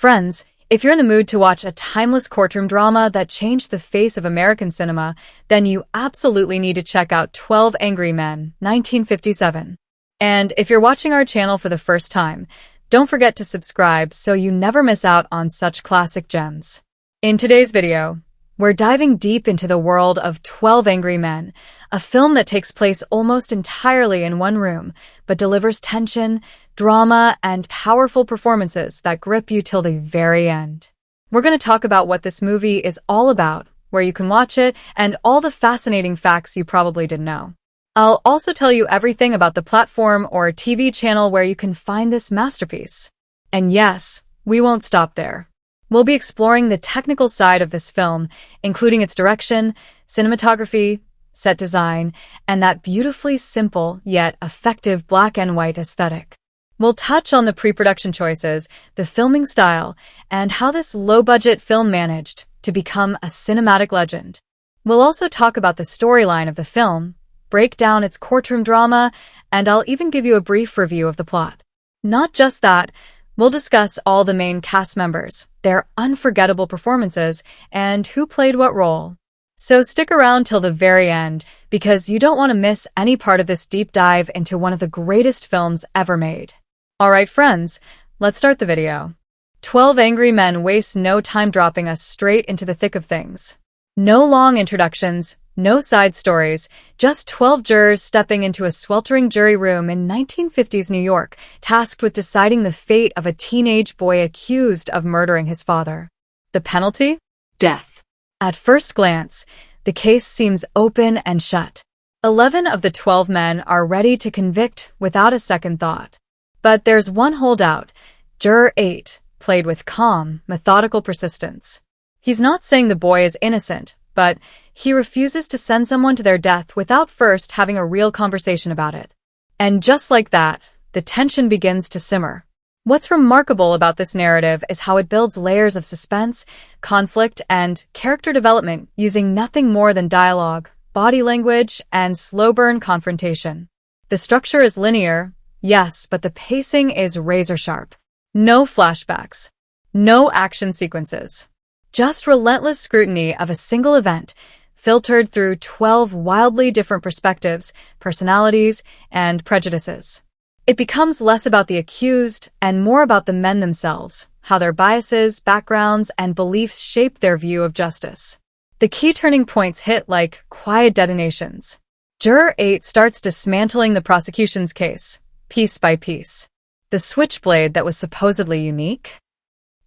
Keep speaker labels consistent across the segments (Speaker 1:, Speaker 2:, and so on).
Speaker 1: Friends, if you're in the mood to watch a timeless courtroom drama that changed the face of American cinema, then you absolutely need to check out 12 Angry Men, 1957. And if you're watching our channel for the first time, don't forget to subscribe so you never miss out on such classic gems. In today's video, we're diving deep into the world of 12 Angry Men, a film that takes place almost entirely in one room, but delivers tension, drama, and powerful performances that grip you till the very end. We're going to talk about what this movie is all about, where you can watch it, and all the fascinating facts you probably didn't know. I'll also tell you everything about the platform or TV channel where you can find this masterpiece. And yes, we won't stop there. We'll be exploring the technical side of this film, including its direction, cinematography, set design, and that beautifully simple yet effective black and white aesthetic. We'll touch on the pre-production choices, the filming style, and how this low-budget film managed to become a cinematic legend. We'll also talk about the storyline of the film, break down its courtroom drama, and I'll even give you a brief review of the plot. Not just that, we'll discuss all the main cast members, their unforgettable performances, and who played what role. So stick around till the very end, because you don't want to miss any part of this deep dive into one of the greatest films ever made. Alright friends, let's start the video. 12 Angry Men waste no time dropping us straight into the thick of things. No long introductions, no side stories, just 12 jurors stepping into a sweltering jury room in 1950s New York, tasked with deciding the fate of a teenage boy accused of murdering his father. The penalty? Death. At first glance, the case seems open and shut. 11 of the 12 men are ready to convict without a second thought. But there's one holdout, Juror 8, played with calm, methodical persistence. He's not saying the boy is innocent, but he refuses to send someone to their death without first having a real conversation about it. And just like that, the tension begins to simmer. What's remarkable about this narrative is how it builds layers of suspense, conflict, and character development using nothing more than dialogue, body language, and slow-burn confrontation. The structure is linear, yes, but the pacing is razor-sharp. No flashbacks. No action sequences. Just relentless scrutiny of a single event, filtered through 12 wildly different perspectives, personalities, and prejudices. It becomes less about the accused and more about the men themselves, how their biases, backgrounds, and beliefs shape their view of justice. The key turning points hit like quiet detonations. Juror 8 starts dismantling the prosecution's case, piece by piece. The switchblade that was supposedly unique?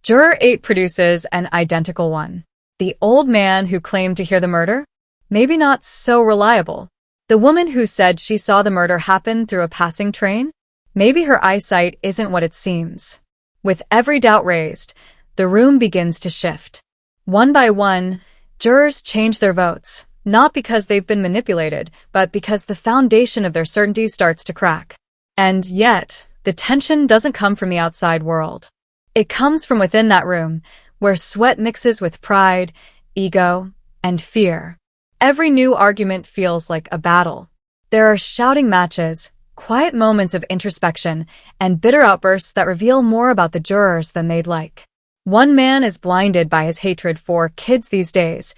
Speaker 1: Juror 8 produces an identical one. The old man who claimed to hear the murder? Maybe not so reliable. The woman who said she saw the murder happen through a passing train? Maybe her eyesight isn't what it seems. With every doubt raised, the room begins to shift. One by one, jurors change their votes, not because they've been manipulated, but because the foundation of their certainty starts to crack. And yet, the tension doesn't come from the outside world. It comes from within that room, where sweat mixes with pride, ego, and fear. Every new argument feels like a battle. There are shouting matches, quiet moments of introspection, and bitter outbursts that reveal more about the jurors than they'd like. One man is blinded by his hatred for kids these days,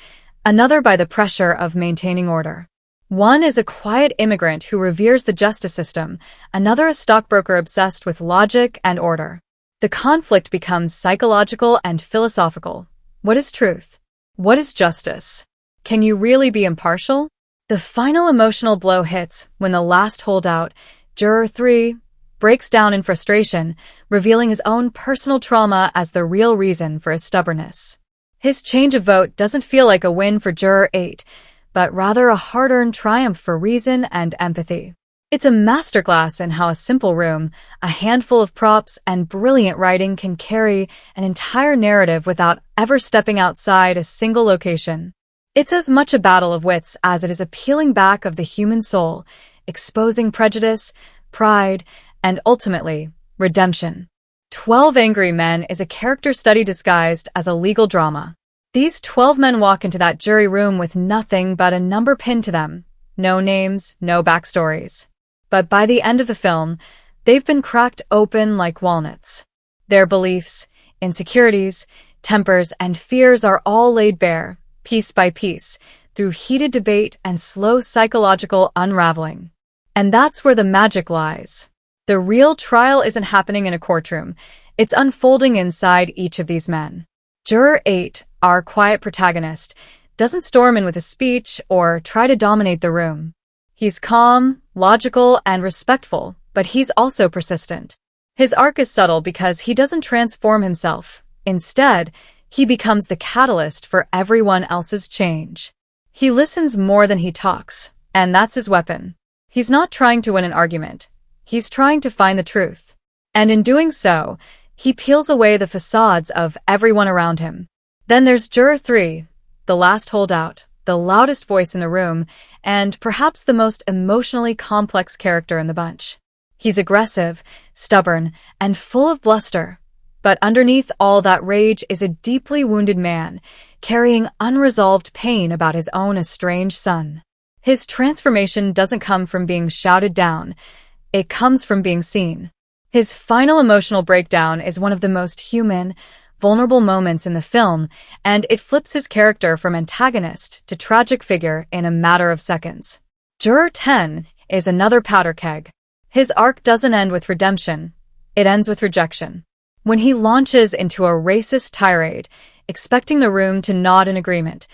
Speaker 1: another by the pressure of maintaining order. One is a quiet immigrant who reveres the justice system, another a stockbroker obsessed with logic and order. The conflict becomes psychological and philosophical. What is truth? What is justice? Can you really be impartial? The final emotional blow hits when the last holdout, Juror 3, breaks down in frustration, revealing his own personal trauma as the real reason for his stubbornness. His change of vote doesn't feel like a win for Juror 8, but rather a hard-earned triumph for reason and empathy. It's a masterclass in how a simple room, a handful of props, and brilliant writing can carry an entire narrative without ever stepping outside a single location. It's as much a battle of wits as it is a peeling back of the human soul, exposing prejudice, pride, and ultimately, redemption. 12 Angry Men is a character study disguised as a legal drama. These 12 men walk into that jury room with nothing but a number pinned to them. No names, no backstories. But by the end of the film, they've been cracked open like walnuts. Their beliefs, Insecurities, tempers, and fears are all laid bare, piece by piece, through heated debate and slow psychological unraveling. And that's where the magic lies. The real trial isn't happening in a courtroom. It's unfolding inside each of these men. Juror 8, our quiet protagonist, doesn't storm in with a speech or try to dominate the room. He's calm, logical, and respectful, but he's also persistent. His arc is subtle because he doesn't transform himself. Instead, he becomes the catalyst for everyone else's change. He listens more than he talks, and that's his weapon. He's not trying to win an argument. He's trying to find the truth. And in doing so, he peels away the facades of everyone around him. Then there's Juror 3, the last holdout, the loudest voice in the room, and perhaps the most emotionally complex character in the bunch. He's aggressive, stubborn, and full of bluster. But underneath all that rage is a deeply wounded man, carrying unresolved pain about his own estranged son. His transformation doesn't come from being shouted down. It comes from being seen. His final emotional breakdown is one of the most human, vulnerable moments in the film, and it flips his character from antagonist to tragic figure in a matter of seconds. Juror 10 is another powder keg. His arc doesn't end with redemption. It ends with rejection. When he launches into a racist tirade, expecting the room to nod in agreement,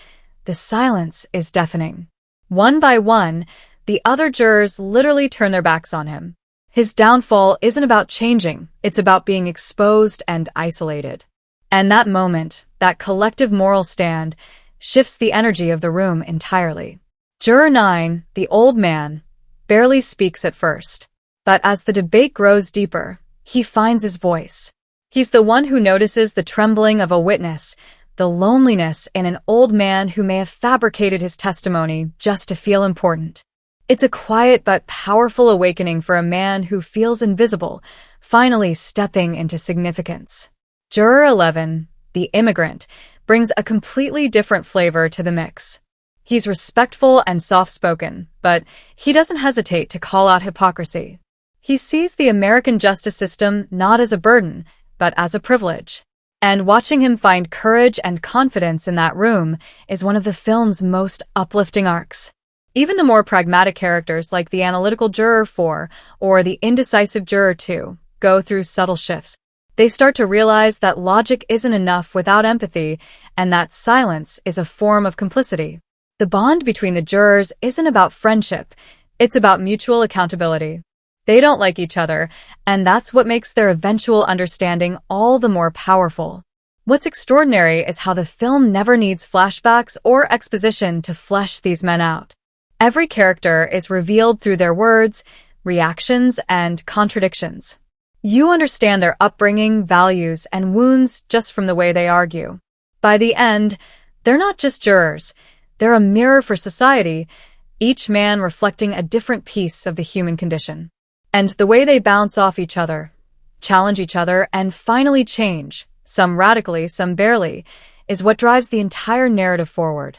Speaker 1: the silence is deafening. One by one, the other jurors literally turn their backs on him. His downfall isn't about changing, it's about being exposed and isolated. And that moment, that collective moral stand, shifts the energy of the room entirely. Juror 9, the old man, barely speaks at first. But as the debate grows deeper, he finds his voice. He's the one who notices the trembling of a witness, the loneliness in an old man who may have fabricated his testimony just to feel important. It's a quiet but powerful awakening for a man who feels invisible, finally stepping into significance. Juror 11, the immigrant, brings a completely different flavor to the mix. He's respectful and soft-spoken, but he doesn't hesitate to call out hypocrisy. He sees the American justice system not as a burden, but as a privilege. And watching him find courage and confidence in that room is one of the film's most uplifting arcs. Even the more pragmatic characters like the analytical Juror 4 or the indecisive Juror 2 go through subtle shifts. They start to realize that logic isn't enough without empathy and that silence is a form of complicity. The bond between the jurors isn't about friendship, it's about mutual accountability. They don't like each other, and that's what makes their eventual understanding all the more powerful. What's extraordinary is how the film never needs flashbacks or exposition to flesh these men out. Every character is revealed through their words, reactions, and contradictions. You understand their upbringing, values, and wounds just from the way they argue. By the end, they're not just jurors. They're a mirror for society, each man reflecting a different piece of the human condition. And the way they bounce off each other, challenge each other, and finally change, some radically, some barely, is what drives the entire narrative forward.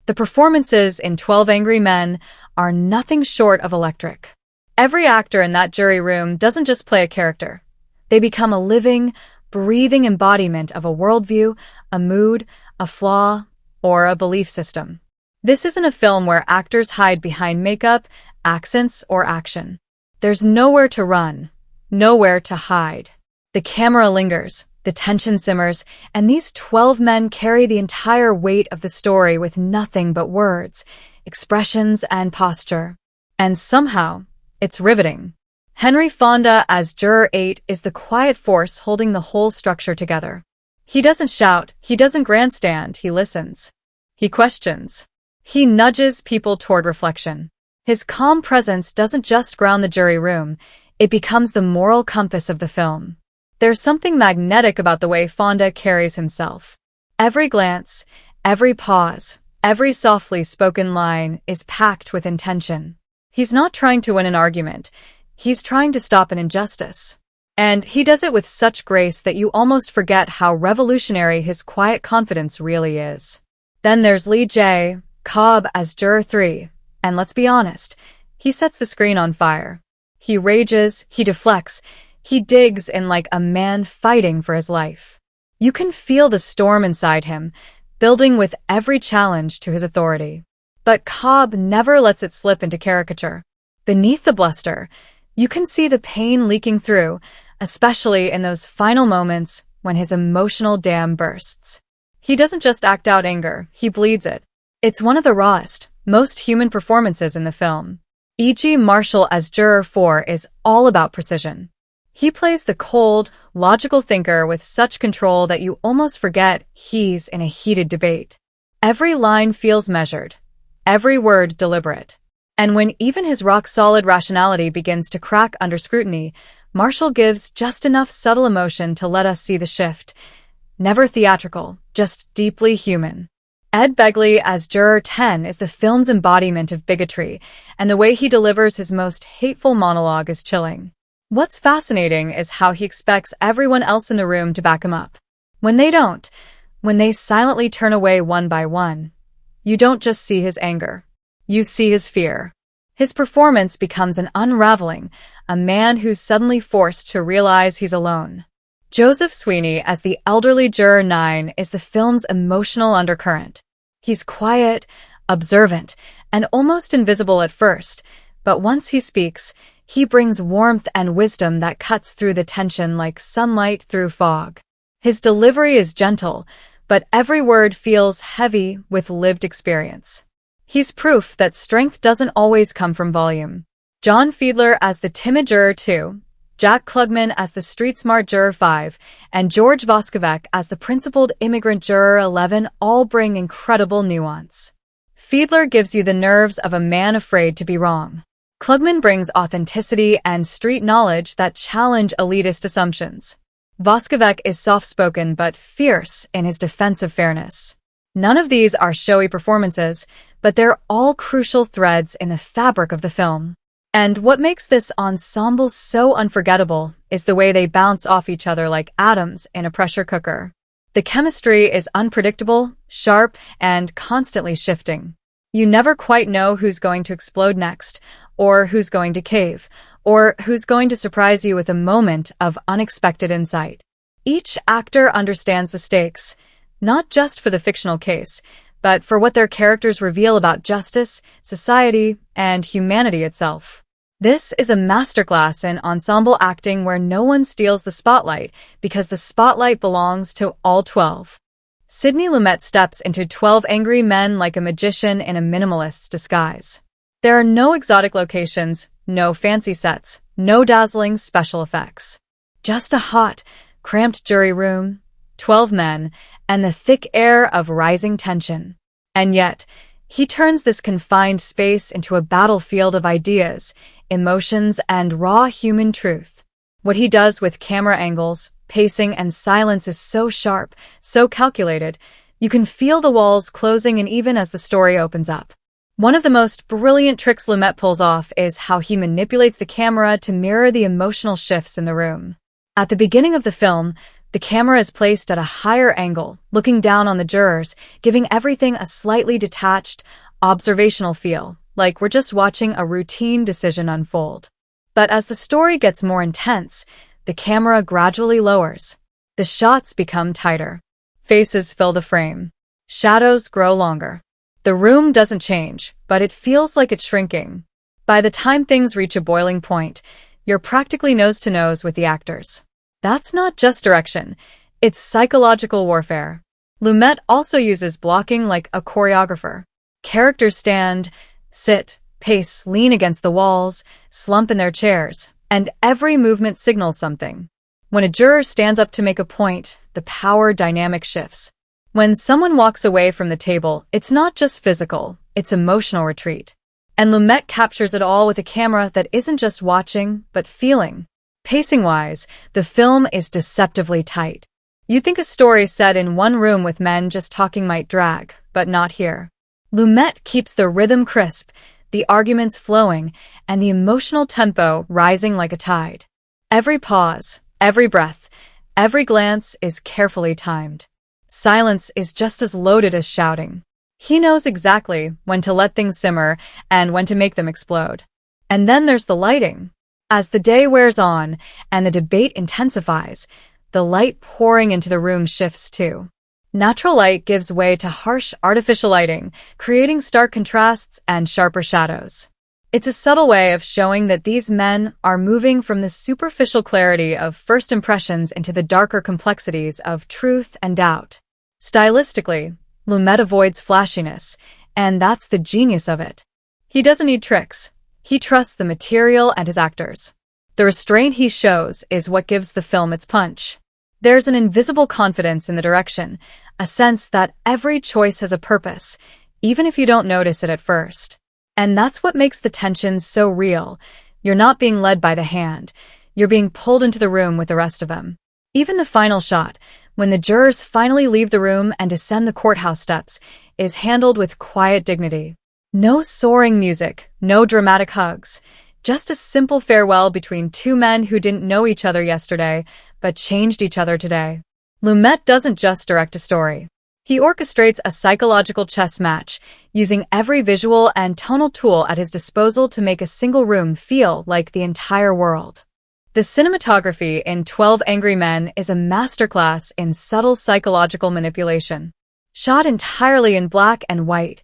Speaker 1: The performances in 12 Angry Men are nothing short of electric. Every actor in that jury room doesn't just play a character. They become a living, breathing embodiment of a worldview, a mood, a flaw, or a belief system. This isn't a film where actors hide behind makeup, accents, or action. There's nowhere to run, nowhere to hide. The camera lingers, the tension simmers, and these 12 men carry the entire weight of the story with nothing but words, expressions, and posture. And somehow, it's riveting. Henry Fonda as Juror 8 is the quiet force holding the whole structure together. He doesn't shout, he doesn't grandstand, he listens. He questions. He nudges people toward reflection. His calm presence doesn't just ground the jury room, it becomes the moral compass of the film. There's something magnetic about the way Fonda carries himself. Every glance, every pause, every softly spoken line is packed with intention. He's not trying to win an argument, he's trying to stop an injustice. And he does it with such grace that you almost forget how revolutionary his quiet confidence really is. Then there's Lee J. Cobb as Juror 3, and let's be honest, he sets the screen on fire. He rages, he deflects, he digs in like a man fighting for his life. You can feel the storm inside him, building with every challenge to his authority. But Cobb never lets it slip into caricature. Beneath the bluster, you can see the pain leaking through, especially in those final moments when his emotional dam bursts. He doesn't just act out anger, he bleeds it. It's one of the rawest, most human performances in the film. E.G. Marshall as Juror 4 is all about precision. He plays the cold, logical thinker with such control that you almost forget he's in a heated debate. Every line feels measured, every word deliberate. And when even his rock-solid rationality begins to crack under scrutiny, Marshall gives just enough subtle emotion to let us see the shift. Never theatrical, just deeply human. Ed Begley as Juror 10 is the film's embodiment of bigotry, and the way he delivers his most hateful monologue is chilling. What's fascinating is how he expects everyone else in the room to back him up. When they don't, when they silently turn away one by one, you don't just see his anger. You see his fear. His performance becomes an unraveling, a man who's suddenly forced to realize he's alone. Joseph Sweeney as the elderly Juror 9 is the film's emotional undercurrent. He's quiet, observant, and almost invisible at first, but once he speaks, he brings warmth and wisdom that cuts through the tension like sunlight through fog. His delivery is gentle, but every word feels heavy with lived experience. He's proof that strength doesn't always come from volume. John Fiedler as the timid Juror 2, Jack Klugman as the street-smart Juror 5, and George Voskovec as the principled immigrant Juror 11 all bring incredible nuance. Fiedler gives you the nerves of a man afraid to be wrong. Klugman brings authenticity and street knowledge that challenge elitist assumptions. Voskovec is soft-spoken but fierce in his defense of fairness. None of these are showy performances, but they're all crucial threads in the fabric of the film. And what makes this ensemble so unforgettable is the way they bounce off each other like atoms in a pressure cooker. The chemistry is unpredictable, sharp, and constantly shifting. You never quite know who's going to explode next, or who's going to cave, or who's going to surprise you with a moment of unexpected insight. Each actor understands the stakes, not just for the fictional case, but for what their characters reveal about justice, society, and humanity itself. This is a masterclass in ensemble acting where no one steals the spotlight because the spotlight belongs to all 12. Sidney Lumet steps into 12 angry men like a magician in a minimalist's disguise. There are no exotic locations, no fancy sets, no dazzling special effects. Just a hot, cramped jury room, 12 men, and the thick air of rising tension. And yet, he turns this confined space into a battlefield of ideas, emotions, and raw human truth. What he does with camera angles, pacing, and silence is so sharp, so calculated, you can feel the walls closing in even as the story opens up. One of the most brilliant tricks Lumet pulls off is how he manipulates the camera to mirror the emotional shifts in the room. At the beginning of the film, the camera is placed at a higher angle, looking down on the jurors, giving everything a slightly detached, observational feel, like we're just watching a routine decision unfold. But as the story gets more intense, the camera gradually lowers. The shots become tighter. Faces fill the frame. Shadows grow longer. The room doesn't change, but it feels like it's shrinking. By the time things reach a boiling point, you're practically nose-to-nose with the actors. That's not just direction, it's psychological warfare. Lumet also uses blocking like a choreographer. Characters stand, sit, pace, lean against the walls, slump in their chairs, and every movement signals something. When a juror stands up to make a point, the power dynamic shifts. When someone walks away from the table, it's not just physical, it's emotional retreat. And Lumet captures it all with a camera that isn't just watching, but feeling. Pacing-wise, the film is deceptively tight. You'd think a story set in one room with men just talking might drag, but not here. Lumet keeps the rhythm crisp, the arguments flowing, and the emotional tempo rising like a tide. Every pause, every breath, every glance is carefully timed. Silence is just as loaded as shouting. He knows exactly when to let things simmer and when to make them explode. And then there's the lighting. As the day wears on and the debate intensifies, the light pouring into the room shifts too. Natural light gives way to harsh artificial lighting, creating stark contrasts and sharper shadows. It's a subtle way of showing that these men are moving from the superficial clarity of first impressions into the darker complexities of truth and doubt. Stylistically, Lumet avoids flashiness, and that's the genius of it. He doesn't need tricks. He trusts the material and his actors. The restraint he shows is what gives the film its punch. There's an invisible confidence in the direction, a sense that every choice has a purpose, even if you don't notice it at first. And that's what makes the tensions so real. You're not being led by the hand. You're being pulled into the room with the rest of them. Even the final shot, when the jurors finally leave the room and descend the courthouse steps, is handled with quiet dignity. No soaring music, no dramatic hugs. Just a simple farewell between two men who didn't know each other yesterday, but changed each other today. Lumet doesn't just direct a story. He orchestrates a psychological chess match, using every visual and tonal tool at his disposal to make a single room feel like the entire world. The cinematography in 12 Angry Men is a masterclass in subtle psychological manipulation. Shot entirely in black and white,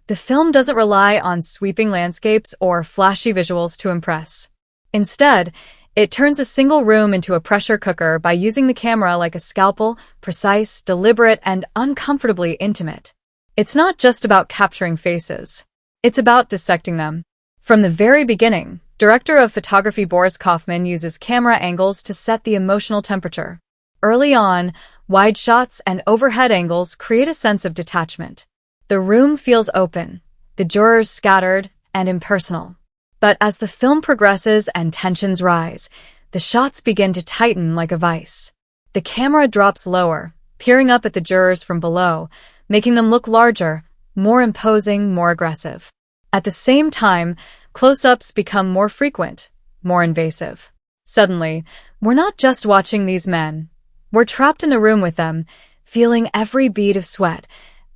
Speaker 1: the film doesn't rely on sweeping landscapes or flashy visuals to impress. Instead, it turns a single room into a pressure cooker by using the camera like a scalpel, precise, deliberate, and uncomfortably intimate. It's not just about capturing faces. It's about dissecting them. From the very beginning, director of photography Boris Kaufman uses camera angles to set the emotional temperature. Early on, wide shots and overhead angles create a sense of detachment. The room feels open, the jurors scattered, and impersonal. But as the film progresses and tensions rise, the shots begin to tighten like a vice. The camera drops lower, peering up at the jurors from below, making them look larger, more imposing, more aggressive. At the same time, close-ups become more frequent, more invasive. Suddenly, we're not just watching these men. We're trapped in the room with them, feeling every bead of sweat,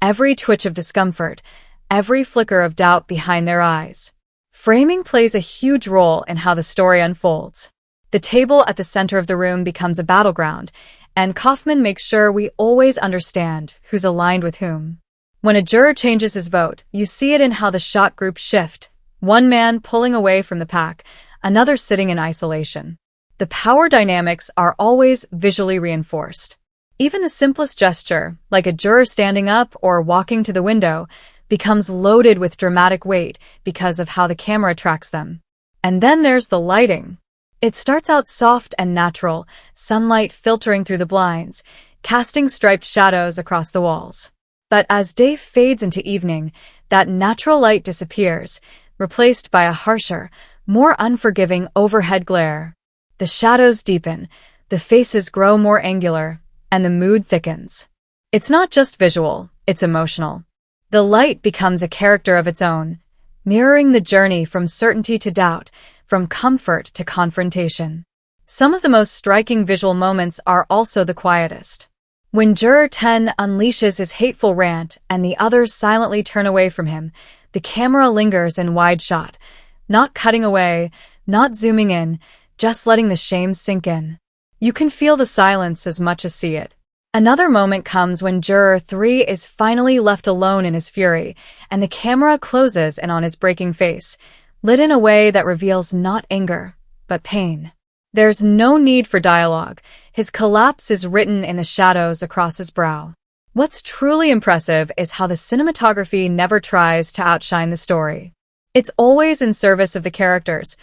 Speaker 1: every twitch of discomfort, every flicker of doubt behind their eyes. Framing plays a huge role in how the story unfolds. The table at the center of the room becomes a battleground, and Kaufman makes sure we always understand who's aligned with whom. When a juror changes his vote, you see it in how the shot groups shift, one man pulling away from the pack, another sitting in isolation. The power dynamics are always visually reinforced. Even the simplest gesture, like a juror standing up or walking to the window, becomes loaded with dramatic weight because of how the camera tracks them. And then there's the lighting. It starts out soft and natural, sunlight filtering through the blinds, casting striped shadows across the walls. But as day fades into evening, that natural light disappears, replaced by a harsher, more unforgiving overhead glare. The shadows deepen, the faces grow more angular, and the mood thickens. It's not just visual, it's emotional. The light becomes a character of its own, mirroring the journey from certainty to doubt, from comfort to confrontation. Some of the most striking visual moments are also the quietest. When Juror 10 unleashes his hateful rant and the others silently turn away from him, the camera lingers in wide shot, not cutting away, not zooming in, just letting the shame sink in. You can feel the silence as much as see it. Another moment comes when Juror 3 is finally left alone in his fury, and the camera closes in on his breaking face, lit in a way that reveals not anger, but pain. There's no need for dialogue. His collapse is written in the shadows across his brow. What's truly impressive is how the cinematography never tries to outshine the story. It's always in service of the characters,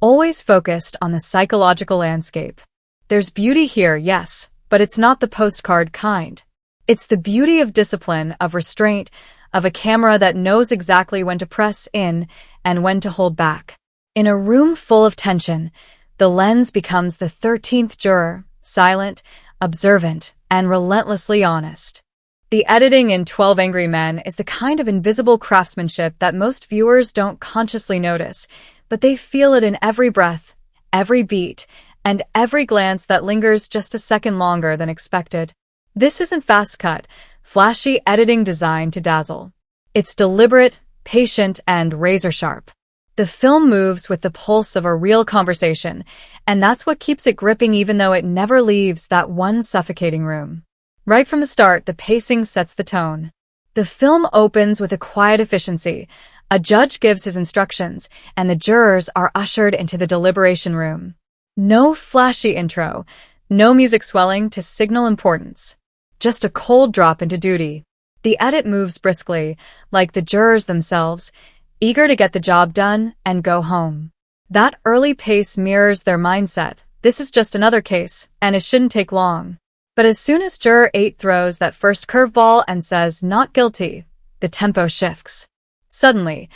Speaker 1: always focused on the psychological landscape. There's beauty here, yes, but it's not the postcard kind. It's the beauty of discipline, of restraint, of a camera that knows exactly when to press in and when to hold back. In a room full of tension, the lens becomes the 13th juror, silent, observant, and relentlessly honest. The editing in 12 Angry Men is the kind of invisible craftsmanship that most viewers don't consciously notice, but they feel it in every breath, every beat, and every glance that lingers just a second longer than expected. This isn't fast-cut, flashy editing designed to dazzle. It's deliberate, patient, and razor-sharp. The film moves with the pulse of a real conversation, and that's what keeps it gripping even though it never leaves that one suffocating room. Right from the start, the pacing sets the tone. The film opens with a quiet efficiency. A judge gives his instructions, and the jurors are ushered into the deliberation room. No flashy intro, no music swelling to signal importance. Just a cold drop into duty. The edit moves briskly, like the jurors themselves, eager to get the job done and go home. That early pace mirrors their mindset. This is just another case, and it shouldn't take long. But as soon as Juror 8 throws that first curveball and says, "Not guilty," the tempo shifts. Suddenly,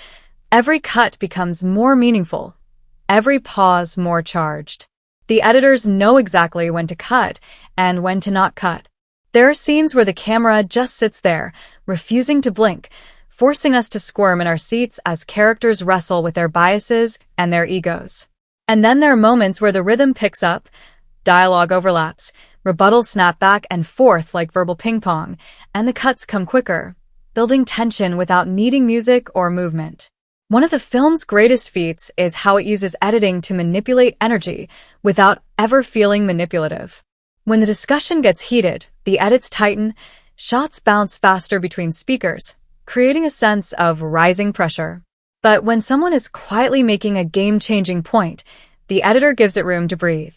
Speaker 1: every cut becomes more meaningful, every pause more charged. The editors know exactly when to cut and when to not cut. There are scenes where the camera just sits there, refusing to blink, forcing us to squirm in our seats as characters wrestle with their biases and their egos. And then there are moments where the rhythm picks up, dialogue overlaps, rebuttals snap back and forth like verbal ping-pong, and the cuts come quicker, building tension without needing music or movement. One of the film's greatest feats is how it uses editing to manipulate energy without ever feeling manipulative. When the discussion gets heated, the edits tighten, shots bounce faster between speakers, creating a sense of rising pressure. But when someone is quietly making a game-changing point, the editor gives it room to breathe.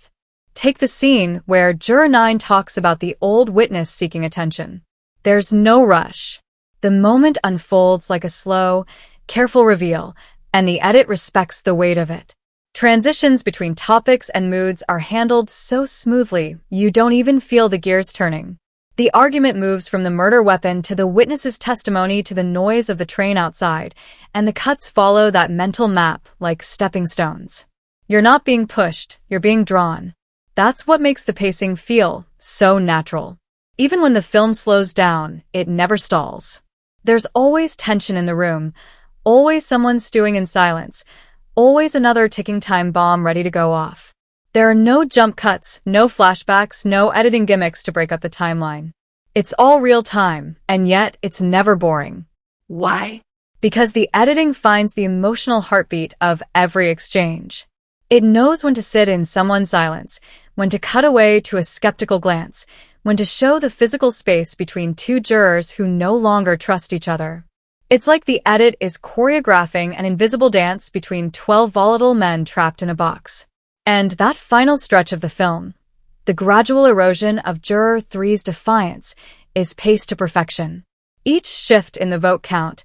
Speaker 1: Take the scene where Juror 9 talks about the old witness seeking attention. There's no rush. The moment unfolds like a slow, careful reveal, and the edit respects the weight of it. Transitions between topics and moods are handled so smoothly, you don't even feel the gears turning. The argument moves from the murder weapon to the witness's testimony to the noise of the train outside, and the cuts follow that mental map like stepping stones. You're not being pushed, you're being drawn. That's what makes the pacing feel so natural. Even when the film slows down, it never stalls. There's always tension in the room, always someone stewing in silence, always another ticking time bomb ready to go off. There are no jump cuts, no flashbacks, no editing gimmicks to break up the timeline. It's all real time, and yet it's never boring.
Speaker 2: Why?
Speaker 1: Because the editing finds the emotional heartbeat of every exchange. It knows when to sit in someone's silence, when to cut away to a skeptical glance, when to show the physical space between two jurors who no longer trust each other. It's like the edit is choreographing an invisible dance between 12 volatile men trapped in a box. And that final stretch of the film, the gradual erosion of Juror 3's defiance, is paced to perfection. Each shift in the vote count,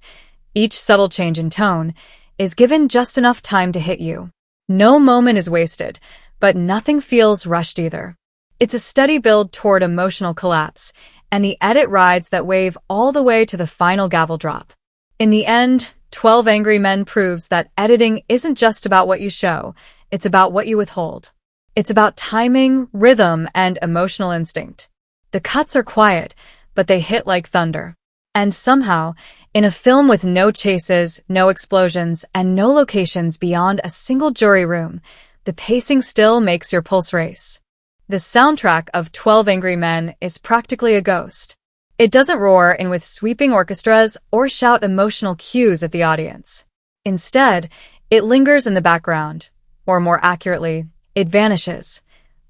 Speaker 1: each subtle change in tone, is given just enough time to hit you. No moment is wasted, but nothing feels rushed either. It's a steady build toward emotional collapse, and the edit rides that wave all the way to the final gavel drop. In the end, 12 Angry Men proves that editing isn't just about what you show, it's about what you withhold. It's about timing, rhythm, and emotional instinct. The cuts are quiet, but they hit like thunder. And somehow, in a film with no chases, no explosions, and no locations beyond a single jury room, the pacing still makes your pulse race. The soundtrack of 12 Angry Men is practically a ghost. It doesn't roar in with sweeping orchestras or shout emotional cues at the audience. Instead, it lingers in the background, or more accurately, it vanishes,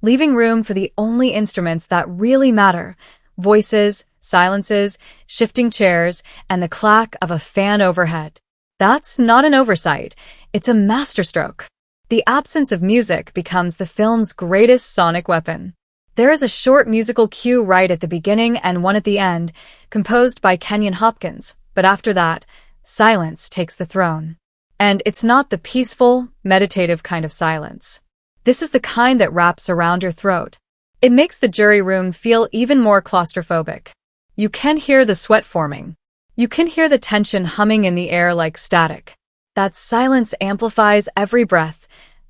Speaker 1: leaving room for the only instruments that really matter: voices, silences, shifting chairs, and the clack of a fan overhead. That's not an oversight, it's a masterstroke. The absence of music becomes the film's greatest sonic weapon. There is a short musical cue right at the beginning and one at the end, composed by Kenyon Hopkins, but after that, silence takes the throne. And it's not the peaceful, meditative kind of silence. This is the kind that wraps around your throat. It makes the jury room feel even more claustrophobic. You can hear the sweat forming. You can hear the tension humming in the air like static. That silence amplifies every breath,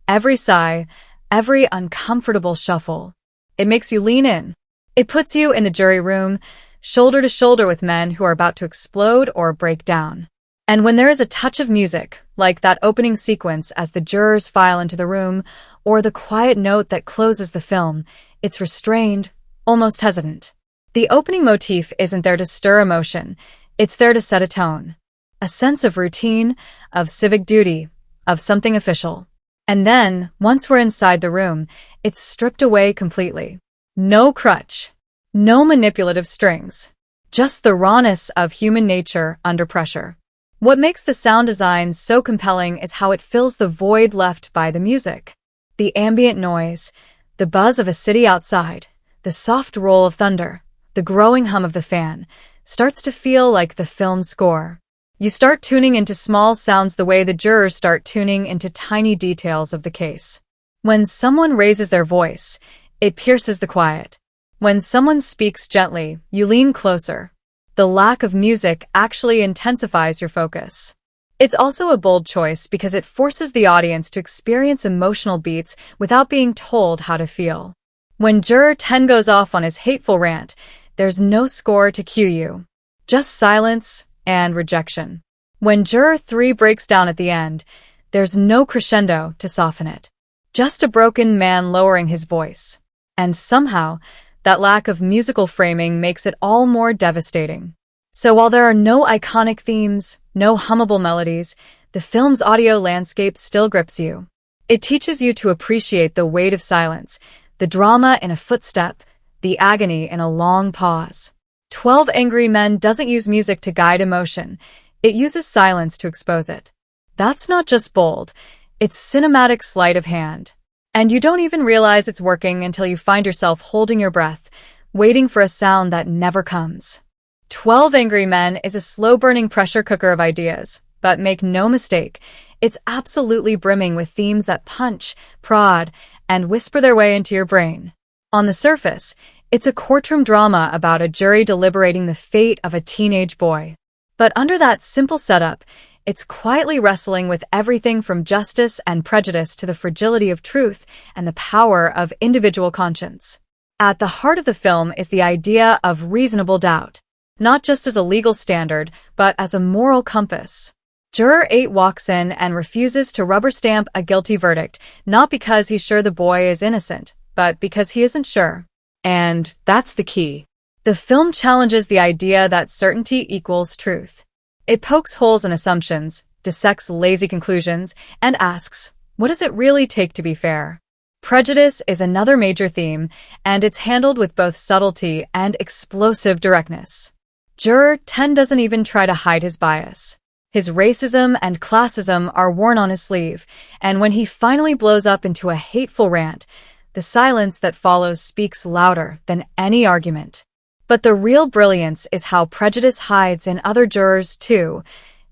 Speaker 1: every sigh, every uncomfortable shuffle. It makes you lean in. It puts you in the jury room, shoulder to shoulder with men who are about to explode or break down. And when there is a touch of music, like that opening sequence as the jurors file into the room, or the quiet note that closes the film, it's restrained, almost hesitant. The opening motif isn't there to stir emotion, it's there to set a tone. A sense of routine, of civic duty, of something official. And then, once we're inside the room, it's stripped away completely. No crutch. No manipulative strings. Just the rawness of human nature under pressure. What makes the sound design so compelling is how it fills the void left by the music. The ambient noise, the buzz of a city outside, the soft roll of thunder, the growing hum of the fan, starts to feel like the film's score. You start tuning into small sounds the way the jurors start tuning into tiny details of the case. When someone raises their voice, it pierces the quiet. When someone speaks gently, you lean closer. The lack of music actually intensifies your focus. It's also a bold choice because it forces the audience to experience emotional beats without being told how to feel. When Juror 10 goes off on his hateful rant, there's no score to cue you. Just silence and rejection. When Juror 3 breaks down at the end, there's no crescendo to soften it. Just a broken man lowering his voice. And somehow, that lack of musical framing makes it all more devastating. So while there are no iconic themes, no hummable melodies, the film's audio landscape still grips you. It teaches you to appreciate the weight of silence, the drama in a footstep, the agony in a long pause. 12 Angry Men doesn't use music to guide emotion. It uses silence to expose it. That's not just bold, it's cinematic sleight of hand. And you don't even realize it's working until you find yourself holding your breath, waiting for a sound that never comes. 12 Angry Men is a slow-burning pressure cooker of ideas, but make no mistake, it's absolutely brimming with themes that punch, prod, and whisper their way into your brain. On the surface, it's a courtroom drama about a jury deliberating the fate of a teenage boy. But under that simple setup, it's quietly wrestling with everything from justice and prejudice to the fragility of truth and the power of individual conscience. At the heart of the film is the idea of reasonable doubt, not just as a legal standard, but as a moral compass. Juror 8 walks in and refuses to rubber stamp a guilty verdict, not because he's sure the boy is innocent, but because he isn't sure. And that's the key. The film challenges the idea that certainty equals truth. It pokes holes in assumptions, dissects lazy conclusions, and asks, what does it really take to be fair? Prejudice is another major theme, and it's handled with both subtlety and explosive directness. Juror 10 doesn't even try to hide his bias. His racism and classism are worn on his sleeve, and when he finally blows up into a hateful rant, the silence that follows speaks louder than any argument. But the real brilliance is how prejudice hides in other jurors too,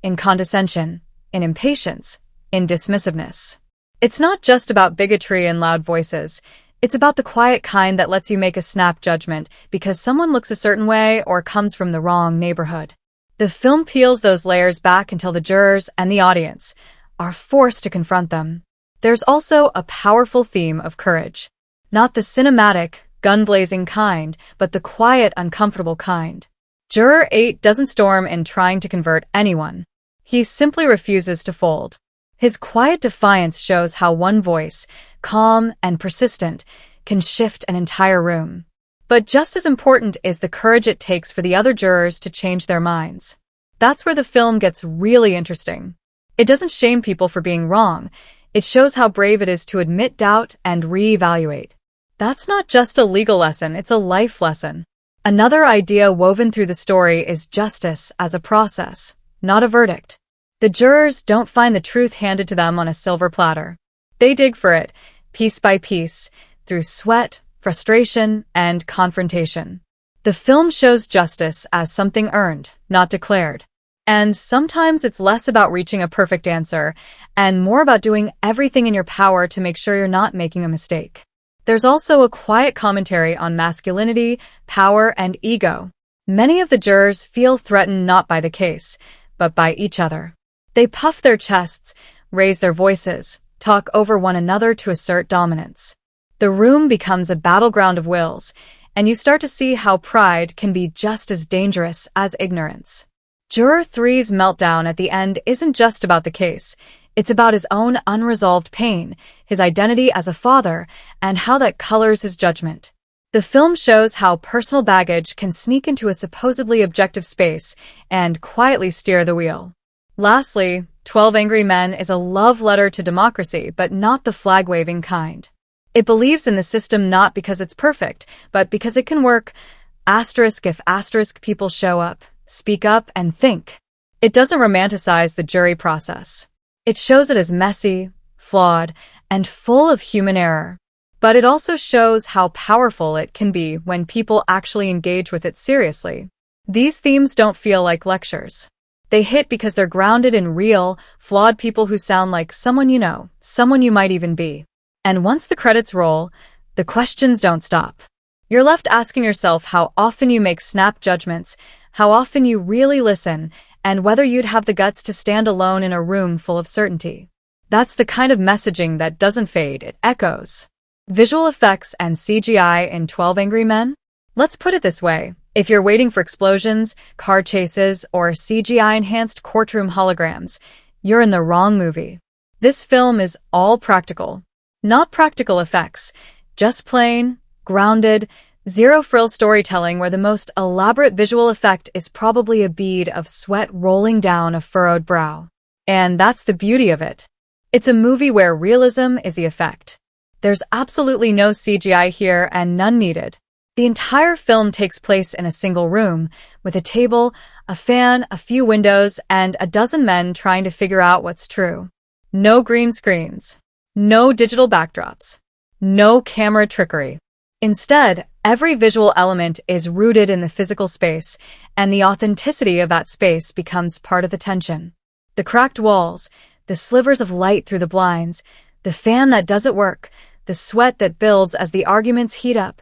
Speaker 1: in condescension, in impatience, in dismissiveness. It's not just about bigotry and loud voices. It's about the quiet kind that lets you make a snap judgment because someone looks a certain way or comes from the wrong neighborhood. The film peels those layers back until the jurors and the audience are forced to confront them. There's also a powerful theme of courage. Not the cinematic, gun-blazing kind, but the quiet, uncomfortable kind. Juror 8 doesn't storm in trying to convert anyone. He simply refuses to fold. His quiet defiance shows how one voice, calm and persistent, can shift an entire room. But just as important is the courage it takes for the other jurors to change their minds. That's where the film gets really interesting. It doesn't shame people for being wrong. It shows how brave it is to admit doubt and reevaluate. That's not just a legal lesson, it's a life lesson. Another idea woven through the story is justice as a process, not a verdict. The jurors don't find the truth handed to them on a silver platter. They dig for it, piece by piece, through sweat, frustration, and confrontation. The film shows justice as something earned, not declared. And sometimes it's less about reaching a perfect answer, and more about doing everything in your power to make sure you're not making a mistake. There's also a quiet commentary on masculinity, power, and ego. Many of the jurors feel threatened not by the case, but by each other. They puff their chests, raise their voices, talk over one another to assert dominance. The room becomes a battleground of wills, and you start to see how pride can be just as dangerous as ignorance. Juror 3's meltdown at the end isn't just about the case. It's about his own unresolved pain, his identity as a father, and how that colors his judgment. The film shows how personal baggage can sneak into a supposedly objective space and quietly steer the wheel. Lastly, 12 Angry Men is a love letter to democracy, but not the flag-waving kind. It believes in the system not because it's perfect, but because it can work if people show up, speak up, and think. It doesn't romanticize the jury process. It shows it as messy, flawed, and full of human error. But it also shows how powerful it can be when people actually engage with it seriously. These themes don't feel like lectures. They hit because they're grounded in real, flawed people who sound like someone you know, someone you might even be. And once the credits roll, the questions don't stop. You're left asking yourself how often you make snap judgments, how often you really listen, and whether you'd have the guts to stand alone in a room full of certainty. That's the kind of messaging that doesn't fade, it echoes. Visual effects and CGI in 12 Angry Men? Let's put it this way. If you're waiting for explosions, car chases, or CGI-enhanced courtroom holograms, you're in the wrong movie. This film is all practical. Not practical effects, just plain, grounded, zero-frill storytelling where the most elaborate visual effect is probably a bead of sweat rolling down a furrowed brow. And that's the beauty of it. It's a movie where realism is the effect. There's absolutely no CGI here and none needed. The entire film takes place in a single room, with a table, a fan, a few windows, and a dozen men trying to figure out what's true. No green screens. No digital backdrops. No camera trickery. Instead, every visual element is rooted in the physical space, and the authenticity of that space becomes part of the tension. The cracked walls, the slivers of light through the blinds, the fan that doesn't work, the sweat that builds as the arguments heat up.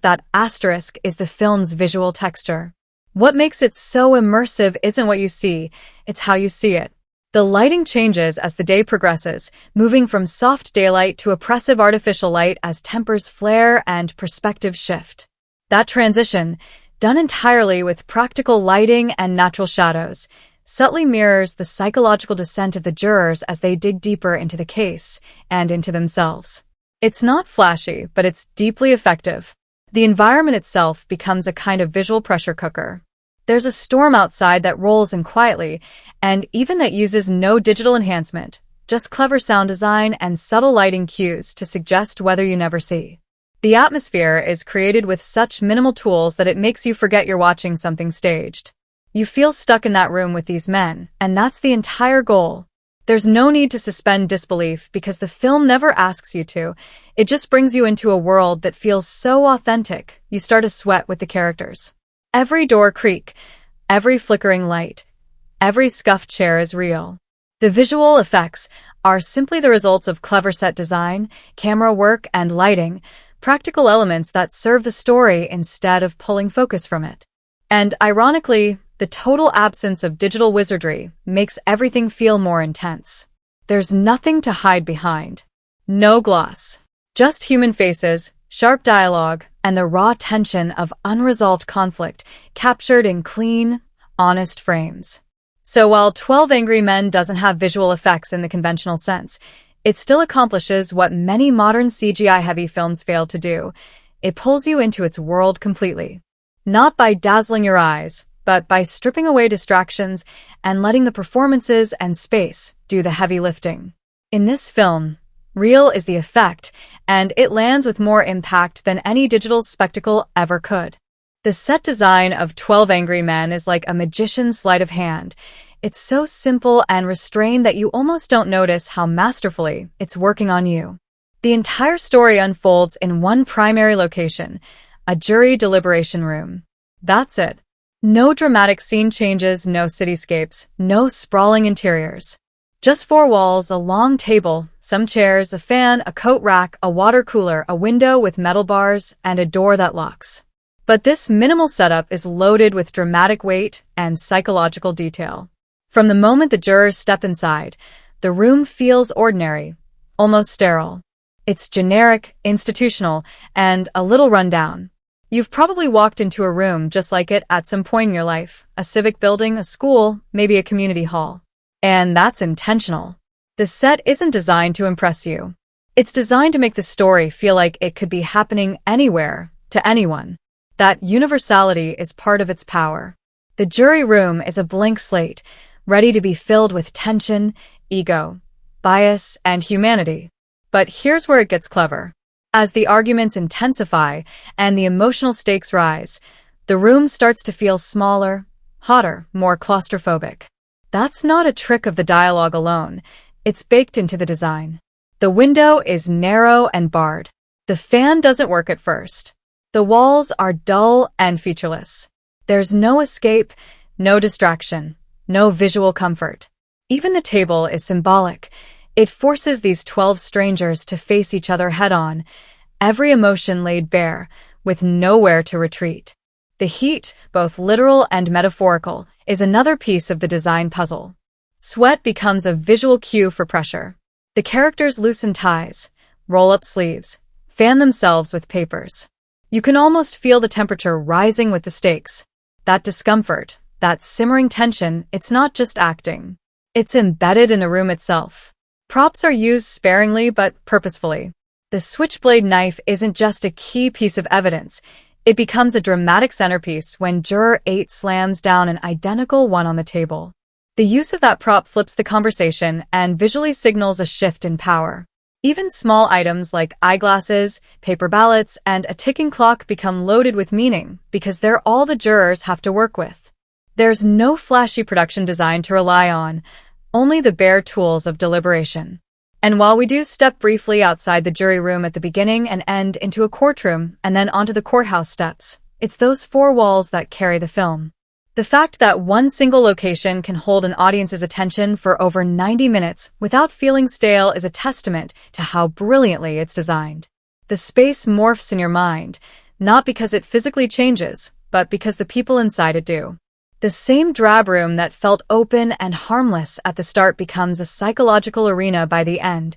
Speaker 1: That asterisk is the film's visual texture. What makes it so immersive isn't what you see, it's how you see it. The lighting changes as the day progresses, moving from soft daylight to oppressive artificial light as tempers flare and perspectives shift. That transition, done entirely with practical lighting and natural shadows, subtly mirrors the psychological descent of the jurors as they dig deeper into the case and into themselves. It's not flashy, but it's deeply effective. The environment itself becomes a kind of visual pressure cooker. There's a storm outside that rolls in quietly, and even that uses no digital enhancement, just clever sound design and subtle lighting cues to suggest weather you never see. The atmosphere is created with such minimal tools that it makes you forget you're watching something staged. You feel stuck in that room with these men, and that's the entire goal. There's no need to suspend disbelief because the film never asks you to. It just brings you into a world that feels so authentic, you start to sweat with the characters. Every door creak, every flickering light, every scuffed chair is real. The visual effects are simply the results of clever set design, camera work, and lighting, practical elements that serve the story instead of pulling focus from it. And ironically, the total absence of digital wizardry makes everything feel more intense. There's nothing to hide behind. No gloss. Just human faces, sharp dialogue, and the raw tension of unresolved conflict captured in clean, honest frames. So while 12 Angry Men doesn't have visual effects in the conventional sense, it still accomplishes what many modern CGI-heavy films fail to do. It pulls you into its world completely. Not by dazzling your eyes, but by stripping away distractions and letting the performances and space do the heavy lifting. In this film, real is the effect, and it lands with more impact than any digital spectacle ever could. The set design of 12 Angry Men is like a magician's sleight of hand. It's so simple and restrained that you almost don't notice how masterfully it's working on you. The entire story unfolds in one primary location, a jury deliberation room. That's it. No dramatic scene changes, no cityscapes, no sprawling interiors. Just four walls, a long table, some chairs, a fan, a coat rack, a water cooler, a window with metal bars, and a door that locks. But this minimal setup is loaded with dramatic weight and psychological detail. From the moment the jurors step inside, the room feels ordinary, almost sterile. It's generic, institutional, and a little rundown. You've probably walked into a room just like it at some point in your life, a civic building, a school, maybe a community hall. And that's intentional. The set isn't designed to impress you. It's designed to make the story feel like it could be happening anywhere, to anyone. That universality is part of its power. The jury room is a blank slate, ready to be filled with tension, ego, bias, and humanity. But here's where it gets clever. As the arguments intensify and the emotional stakes rise, the room starts to feel smaller, hotter, more claustrophobic. That's not a trick of the dialogue alone. It's baked into the design. The window is narrow and barred. The fan doesn't work at first. The walls are dull and featureless. There's no escape, no distraction, no visual comfort. Even the table is symbolic. It forces these 12 strangers to face each other head-on, every emotion laid bare, with nowhere to retreat. The heat, both literal and metaphorical, is another piece of the design puzzle. Sweat becomes a visual cue for pressure. The characters loosen ties, roll up sleeves, fan themselves with papers. You can almost feel the temperature rising with the stakes. That discomfort, that simmering tension, it's not just acting. It's embedded in the room itself. Props are used sparingly but purposefully. The switchblade knife isn't just a key piece of evidence. It becomes a dramatic centerpiece when Juror 8 slams down an identical one on the table. The use of that prop flips the conversation and visually signals a shift in power. Even small items like eyeglasses, paper ballots, and a ticking clock become loaded with meaning because they're all the jurors have to work with. There's no flashy production design to rely on, only the bare tools of deliberation. And while we do step briefly outside the jury room at the beginning and end into a courtroom and then onto the courthouse steps, it's those four walls that carry the film. The fact that one single location can hold an audience's attention for over 90 minutes without feeling stale is a testament to how brilliantly it's designed. The space morphs in your mind, not because it physically changes, but because the people inside it do. The same drab room that felt open and harmless at the start becomes a psychological arena by the end,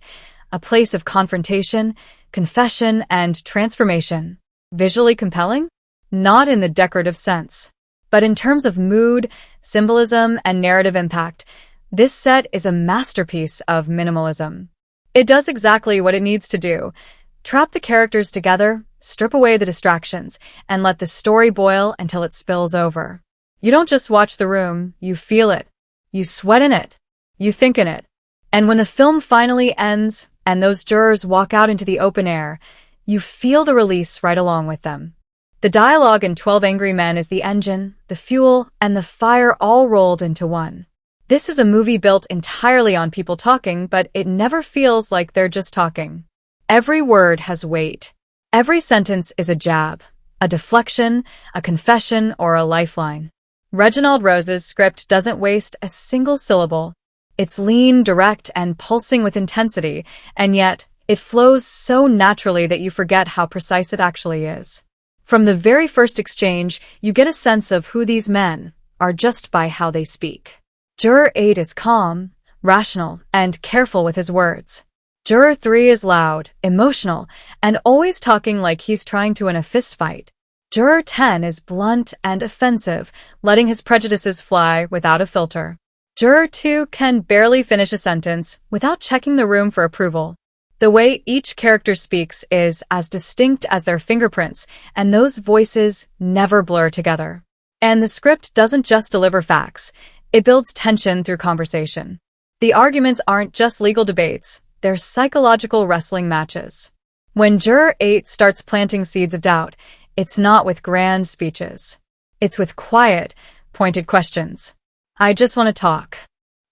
Speaker 1: a place of confrontation, confession, and transformation. Visually compelling? Not in the decorative sense. But in terms of mood, symbolism, and narrative impact, this set is a masterpiece of minimalism. It does exactly what it needs to do. Trap the characters together, strip away the distractions, and let the story boil until it spills over. You don't just watch the room, you feel it. You sweat in it. You think in it. And when the film finally ends and those jurors walk out into the open air, you feel the release right along with them. The dialogue in 12 Angry Men is the engine, the fuel, and the fire all rolled into one. This is a movie built entirely on people talking, but it never feels like they're just talking. Every word has weight. Every sentence is a jab, a deflection, a confession, or a lifeline. Reginald Rose's script doesn't waste a single syllable. It's lean, direct, and pulsing with intensity, and yet it flows so naturally that you forget how precise it actually is. From the very first exchange, you get a sense of who these men are just by how they speak. Juror 8 is calm, rational, and careful with his words. Juror 3 is loud, emotional, and always talking like he's trying to win a fistfight. Juror 10 is blunt and offensive, letting his prejudices fly without a filter. Juror 2 can barely finish a sentence without checking the room for approval. The way each character speaks is as distinct as their fingerprints, and those voices never blur together. And the script doesn't just deliver facts, it builds tension through conversation. The arguments aren't just legal debates, they're psychological wrestling matches. When Juror 8 starts planting seeds of doubt, it's not with grand speeches. It's with quiet, pointed questions. I just want to talk.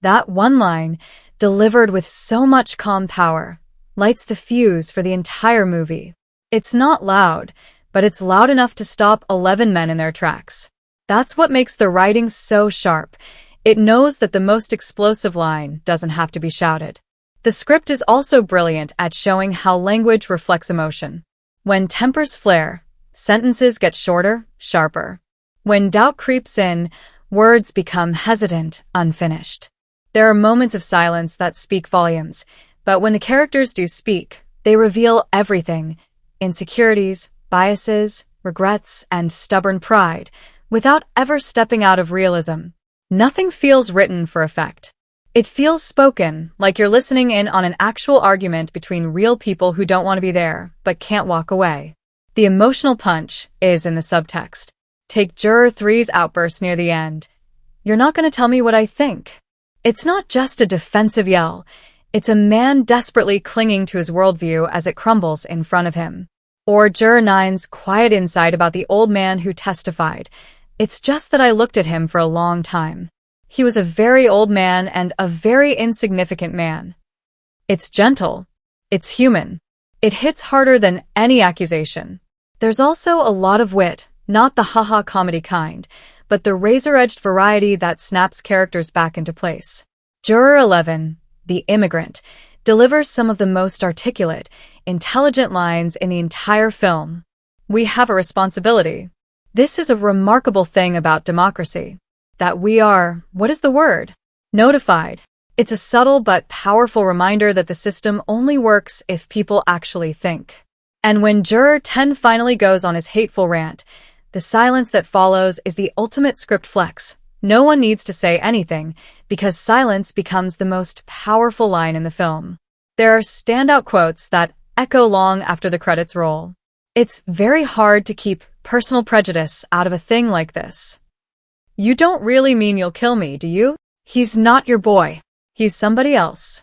Speaker 1: That one line, delivered with so much calm power, lights the fuse for the entire movie. It's not loud, but it's loud enough to stop 11 men in their tracks. That's what makes the writing so sharp. It knows that the most explosive line doesn't have to be shouted. The script is also brilliant at showing how language reflects emotion. When tempers flare, sentences get shorter, sharper. When doubt creeps in, words become hesitant, unfinished. There are moments of silence that speak volumes, but when the characters do speak, they reveal everything: insecurities, biases, regrets, and stubborn pride, without ever stepping out of realism. Nothing feels written for effect. It feels spoken, like you're listening in on an actual argument between real people who don't want to be there, but can't walk away. The emotional punch is in the subtext. Take Juror 3's outburst near the end. You're not going to tell me what I think. It's not just a defensive yell. It's a man desperately clinging to his worldview as it crumbles in front of him. Or Juror 9's quiet insight about the old man who testified. It's just that I looked at him for a long time. He was a very old man and a very insignificant man. It's gentle. It's human. It hits harder than any accusation. There's also a lot of wit, not the haha comedy kind, but the razor-edged variety that snaps characters back into place. Juror 11, the immigrant, delivers some of the most articulate, intelligent lines in the entire film. We have a responsibility. This is a remarkable thing about democracy. That we are, what is the word? Notified. It's a subtle but powerful reminder that the system only works if people actually think. And when Juror 10 finally goes on his hateful rant, the silence that follows is the ultimate script flex. No one needs to say anything, because silence becomes the most powerful line in the film. There are standout quotes that echo long after the credits roll. It's very hard to keep personal prejudice out of a thing like this. You don't really mean you'll kill me, do you? He's not your boy. He's somebody else.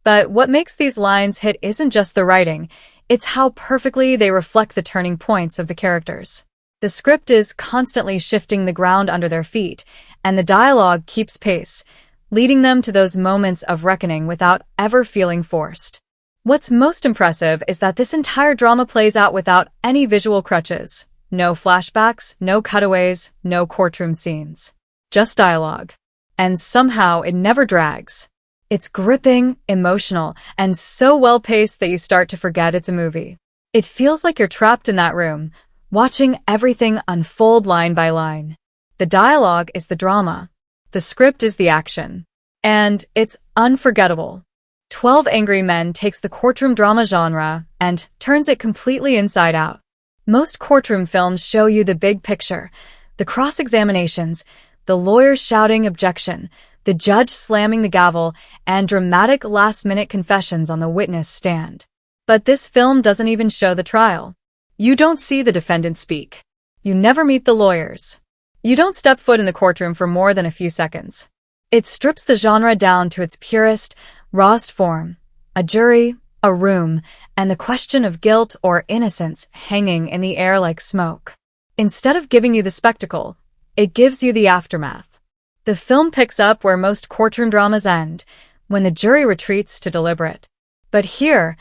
Speaker 1: But what makes these lines hit isn't just the writing, it's how perfectly they reflect the turning points of the characters. The script is constantly shifting the ground under their feet, and the dialogue keeps pace, leading them to those moments of reckoning without ever feeling forced. What's most impressive is that this entire drama plays out without any visual crutches. No flashbacks, no cutaways, no courtroom scenes. Just dialogue. And somehow it never drags. It's gripping, emotional, and so well-paced that you start to forget it's a movie. It feels like you're trapped in that room, watching everything unfold line by line. The dialogue is the drama. The script is the action. And it's unforgettable. 12 Angry Men takes the courtroom drama genre and turns it completely inside out. Most courtroom films show you the big picture, the cross-examinations, the lawyers shouting objection, the judge slamming the gavel, and dramatic last-minute confessions on the witness stand. But this film doesn't even show the trial. You don't see the defendant speak. You never meet the lawyers. You don't step foot in the courtroom for more than a few seconds. It strips the genre down to its purest, rawest form. A jury, a room, and the question of guilt or innocence hanging in the air like smoke. Instead of giving you the spectacle, it gives you the aftermath. The film picks up where most courtroom dramas end, when the jury retreats to deliberate. But here,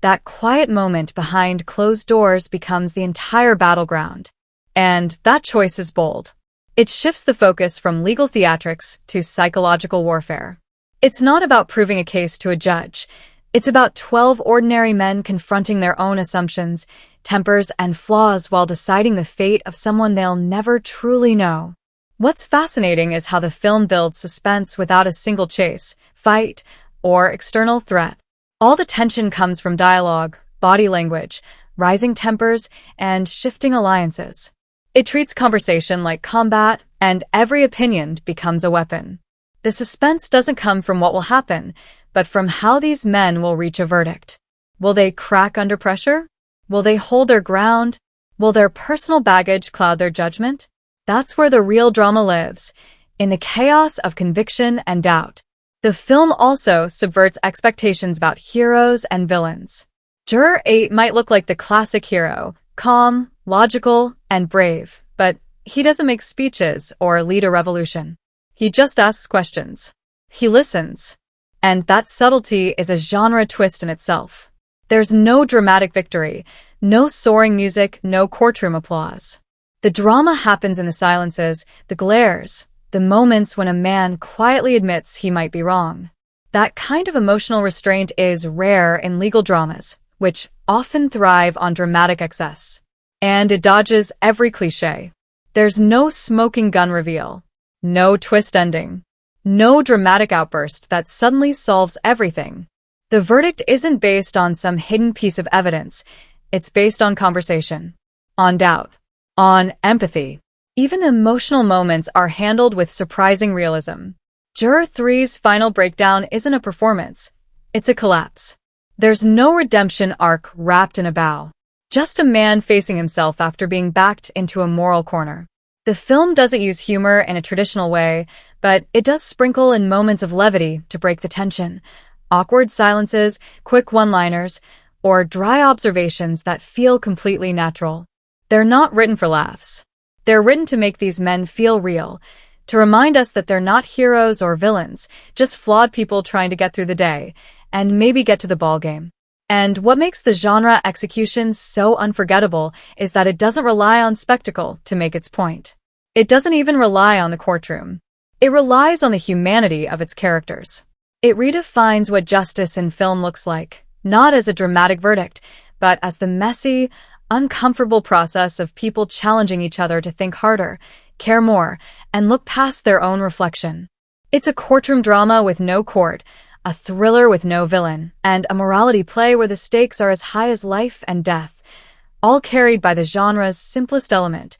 Speaker 1: that quiet moment behind closed doors becomes the entire battleground. And that choice is bold. It shifts the focus from legal theatrics to psychological warfare. It's not about proving a case to a judge. It's about 12 ordinary men confronting their own assumptions, tempers, and flaws while deciding the fate of someone they'll never truly know. What's fascinating is how the film builds suspense without a single chase, fight, or external threat. All the tension comes from dialogue, body language, rising tempers, and shifting alliances. It treats conversation like combat, and every opinion becomes a weapon. The suspense doesn't come from what will happen, but from how these men will reach a verdict. Will they crack under pressure? Will they hold their ground? Will their personal baggage cloud their judgment? That's where the real drama lives, in the chaos of conviction and doubt. The film also subverts expectations about heroes and villains. Juror 8 might look like the classic hero, calm, logical, and brave, but he doesn't make speeches or lead a revolution. He just asks questions. He listens. And that subtlety is a genre twist in itself. There's no dramatic victory, no soaring music, no courtroom applause. The drama happens in the silences, the glares, the moments when a man quietly admits he might be wrong. That kind of emotional restraint is rare in legal dramas, which often thrive on dramatic excess. And it dodges every cliché. There's no smoking gun reveal, no twist ending, no dramatic outburst that suddenly solves everything. The verdict isn't based on some hidden piece of evidence. It's based on conversation, on doubt, on empathy. Even the emotional moments are handled with surprising realism. Juror 3's final breakdown isn't a performance. It's a collapse. There's no redemption arc wrapped in a bow. Just a man facing himself after being backed into a moral corner. The film doesn't use humor in a traditional way, but it does sprinkle in moments of levity to break the tension. Awkward silences, quick one-liners, or dry observations that feel completely natural. They're not written for laughs. They're written to make these men feel real, to remind us that they're not heroes or villains, just flawed people trying to get through the day, and maybe get to the ballgame. And what makes the genre execution so unforgettable is that it doesn't rely on spectacle to make its point. It doesn't even rely on the courtroom. It relies on the humanity of its characters. It redefines what justice in film looks like, not as a dramatic verdict, but as the messy, uncomfortable process of people challenging each other to think harder, care more, and look past their own reflection. It's a courtroom drama with no court, a thriller with no villain, and a morality play where the stakes are as high as life and death, all carried by the genre's simplest element: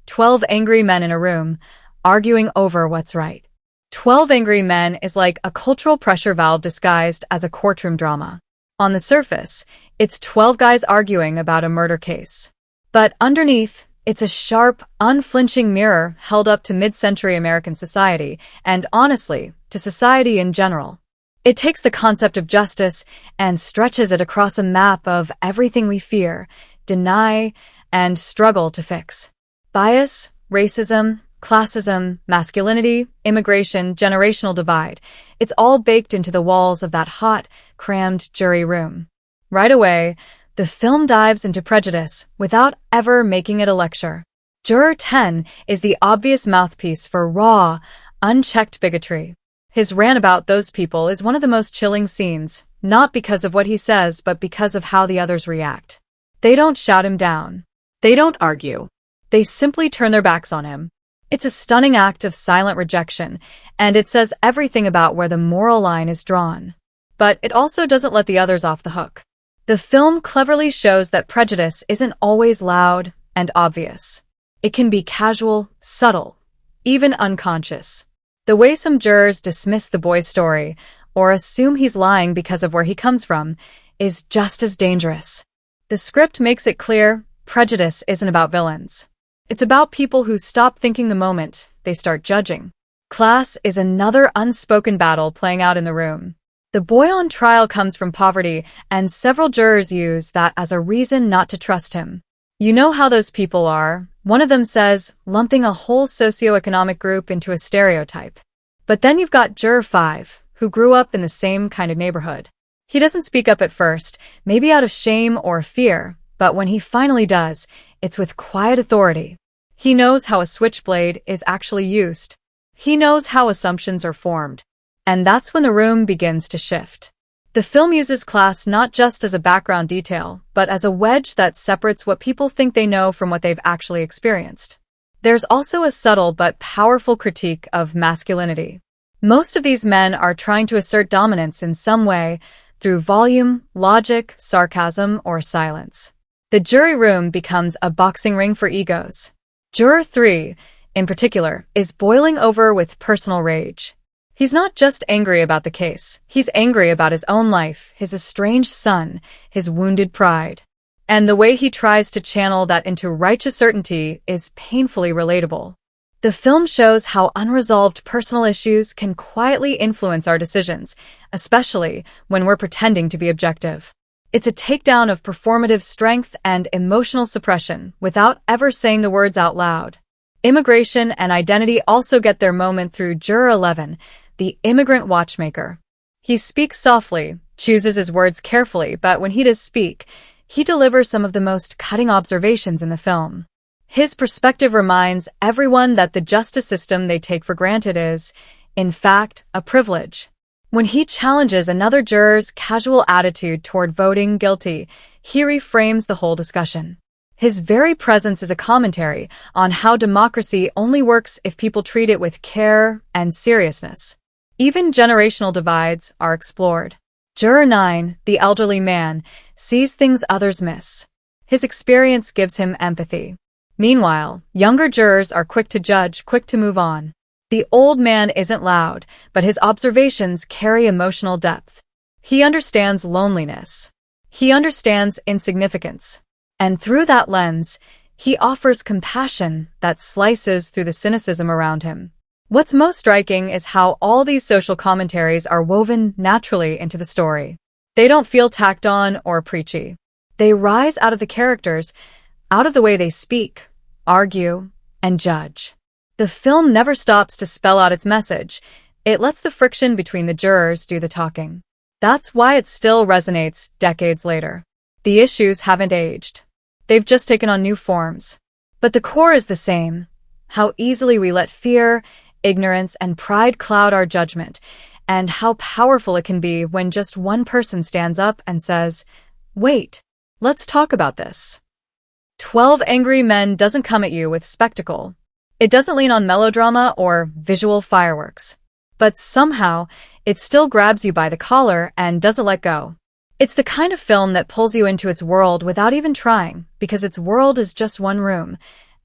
Speaker 1: 12 angry men in a room, arguing over what's right. 12 Angry Men is like a cultural pressure valve disguised as a courtroom drama. On the surface, it's 12 guys arguing about a murder case. But underneath, it's a sharp, unflinching mirror held up to mid-century American society, and honestly, to society in general. It takes the concept of justice and stretches it across a map of everything we fear, deny, and struggle to fix. Bias, racism, classism, masculinity, immigration, generational divide. It's all baked into the walls of that hot, crammed jury room. Right away, the film dives into prejudice without ever making it a lecture. Juror 10 is the obvious mouthpiece for raw, unchecked bigotry. His rant about those people is one of the most chilling scenes, not because of what he says, but because of how the others react. They don't shout him down. They don't argue. They simply turn their backs on him. It's a stunning act of silent rejection, and it says everything about where the moral line is drawn. But it also doesn't let the others off the hook. The film cleverly shows that prejudice isn't always loud and obvious. It can be casual, subtle, even unconscious. The way some jurors dismiss the boy's story, or assume he's lying because of where he comes from, is just as dangerous. The script makes it clear prejudice isn't about villains. It's about people who stop thinking the moment they start judging. Class is another unspoken battle playing out in the room. The boy on trial comes from poverty, and several jurors use that as a reason not to trust him. You know how those people are, one of them says, lumping a whole socioeconomic group into a stereotype. But then you've got Juror 5, who grew up in the same kind of neighborhood. He doesn't speak up at first, maybe out of shame or fear, but when he finally does, it's with quiet authority. He knows how a switchblade is actually used. He knows how assumptions are formed. And that's when the room begins to shift. The film uses class not just as a background detail, but as a wedge that separates what people think they know from what they've actually experienced. There's also a subtle but powerful critique of masculinity. Most of these men are trying to assert dominance in some way, through volume, logic, sarcasm, or silence. The jury room becomes a boxing ring for egos. Juror 3, in particular, is boiling over with personal rage. He's not just angry about the case. He's angry about his own life, his estranged son, his wounded pride. And the way he tries to channel that into righteous certainty is painfully relatable. The film shows how unresolved personal issues can quietly influence our decisions, especially when we're pretending to be objective. It's a takedown of performative strength and emotional suppression without ever saying the words out loud. Immigration and identity also get their moment through Juror 11, the immigrant watchmaker. He speaks softly, chooses his words carefully, but when he does speak, he delivers some of the most cutting observations in the film. His perspective reminds everyone that the justice system they take for granted is, in fact, a privilege. When he challenges another juror's casual attitude toward voting guilty, he reframes the whole discussion. His very presence is a commentary on how democracy only works if people treat it with care and seriousness. Even generational divides are explored. Juror 9, the elderly man, sees things others miss. His experience gives him empathy. Meanwhile, younger jurors are quick to judge, quick to move on. The old man isn't loud, but his observations carry emotional depth. He understands loneliness. He understands insignificance. And through that lens, He offers compassion that slices through the cynicism around him. What's most striking is how all these social commentaries are woven naturally into the story. They don't feel tacked on or preachy. They rise out of the characters, out of the way they speak, argue, and judge. The film never stops to spell out its message. It lets the friction between the jurors do the talking. That's why it still resonates decades later. The issues haven't aged. They've just taken on new forms. But the core is the same. How easily we let fear, ignorance, and pride cloud our judgment, and how powerful it can be when just one person stands up and says, "Wait, let's talk about this." 12 Angry Men doesn't come at you with spectacle. It doesn't lean on melodrama or visual fireworks. But somehow, it still grabs you by the collar and doesn't let go. It's the kind of film that pulls you into its world without even trying, because its world is just one room.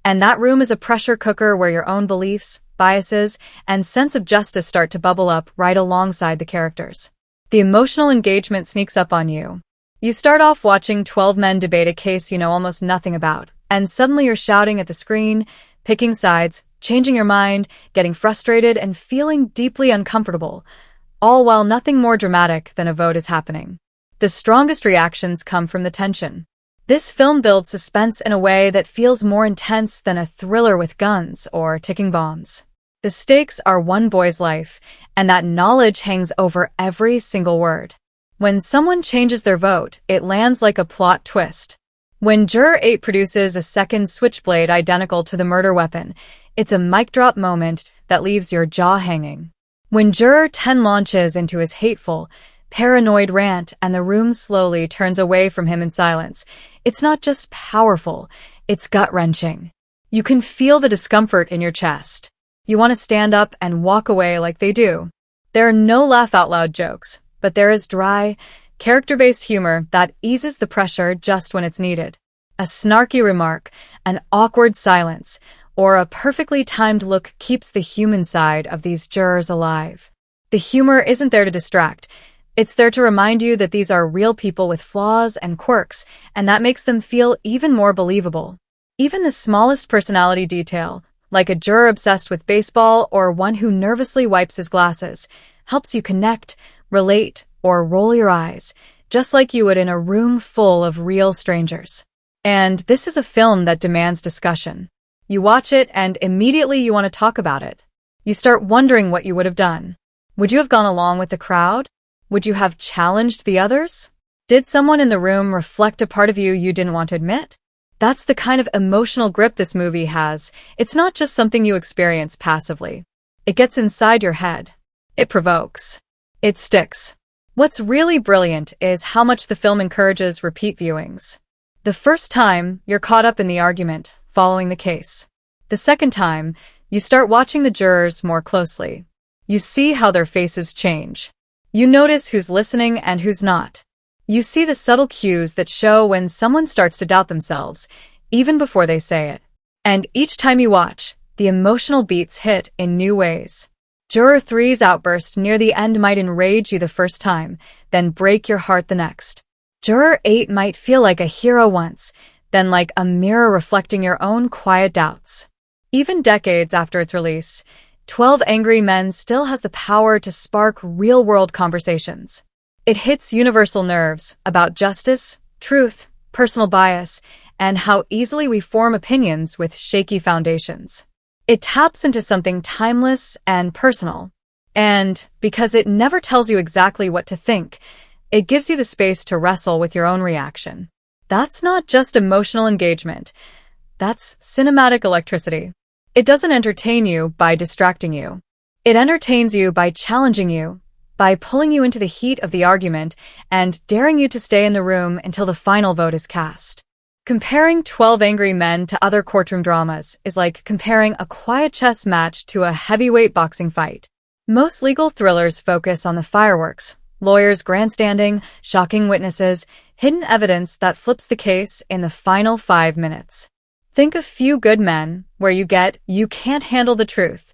Speaker 1: And that room is a pressure cooker where your own beliefs, biases, and sense of justice start to bubble up right alongside the characters. The emotional engagement sneaks up on you. You start off watching 12 men debate a case you know almost nothing about, and suddenly you're shouting at the screen, picking sides, changing your mind, getting frustrated, and feeling deeply uncomfortable, all while nothing more dramatic than a vote is happening. The strongest reactions come from the tension. This film builds suspense in a way that feels more intense than a thriller with guns or ticking bombs. The stakes are one boy's life, and that knowledge hangs over every single word. When someone changes their vote, it lands like a plot twist. When Juror 8 produces a second switchblade identical to the murder weapon, it's a mic drop moment that leaves your jaw hanging. When Juror 10 launches into his hateful, paranoid rant and the room slowly turns away from him in silence, it's not just powerful, it's gut-wrenching. You can feel the discomfort in your chest. You want to stand up and walk away like they do. There are no laugh-out-loud jokes, but there is dry, character-based humor that eases the pressure just when it's needed. A snarky remark, an awkward silence, or a perfectly timed look keeps the human side of these jurors alive. The humor isn't there to distract. It's there to remind you that these are real people with flaws and quirks, and that makes them feel even more believable. Even the smallest personality detail, like a juror obsessed with baseball or one who nervously wipes his glasses, helps you connect, relate, or roll your eyes, just like you would in a room full of real strangers. And this is a film that demands discussion. You watch it and immediately you want to talk about it. You start wondering what you would have done. Would you have gone along with the crowd? Would you have challenged the others? Did someone in the room reflect a part of you you didn't want to admit? That's the kind of emotional grip this movie has. It's not just something you experience passively. It gets inside your head. It provokes. It sticks. What's really brilliant is how much the film encourages repeat viewings. The first time, you're caught up in the argument, following the case. The second time, you start watching the jurors more closely. You see how their faces change. You notice who's listening and who's not. You see the subtle cues that show when someone starts to doubt themselves, even before they say it. And each time you watch, the emotional beats hit in new ways. Juror 3's outburst near the end might enrage you the first time, then break your heart the next. Juror 8 might feel like a hero once, then like a mirror reflecting your own quiet doubts. Even decades after its release, 12 Angry Men still has the power to spark real-world conversations. It hits universal nerves about justice, truth, personal bias, and how easily we form opinions with shaky foundations. It taps into something timeless and personal. And because it never tells you exactly what to think, it gives you the space to wrestle with your own reaction. That's not just emotional engagement. That's cinematic electricity. It doesn't entertain you by distracting you. It entertains you by challenging you, by pulling you into the heat of the argument and daring you to stay in the room until the final vote is cast. Comparing 12 Angry Men to other courtroom dramas is like comparing a quiet chess match to a heavyweight boxing fight. Most legal thrillers focus on the fireworks, lawyers grandstanding, shocking witnesses, hidden evidence that flips the case in the final 5 minutes. Think of Few Good Men, where you get "you can't handle the truth,"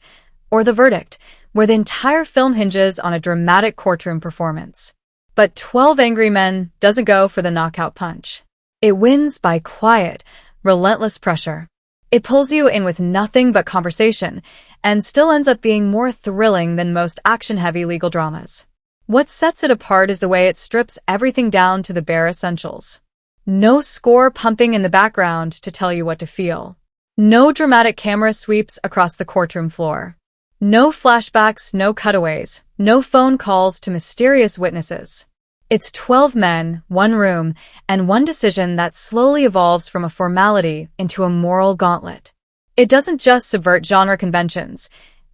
Speaker 1: or The Verdict, where the entire film hinges on a dramatic courtroom performance. But 12 Angry Men doesn't go for the knockout punch. It wins by quiet, relentless pressure. It pulls you in with nothing but conversation, and still ends up being more thrilling than most action-heavy legal dramas. What sets it apart is the way it strips everything down to the bare essentials. No score pumping in the background to tell you what to feel. No dramatic camera sweeps across the courtroom floor. No flashbacks, no cutaways, no phone calls to mysterious witnesses. It's 12 men, one room, and one decision that slowly evolves from a formality into a moral gauntlet. It doesn't just subvert genre conventions,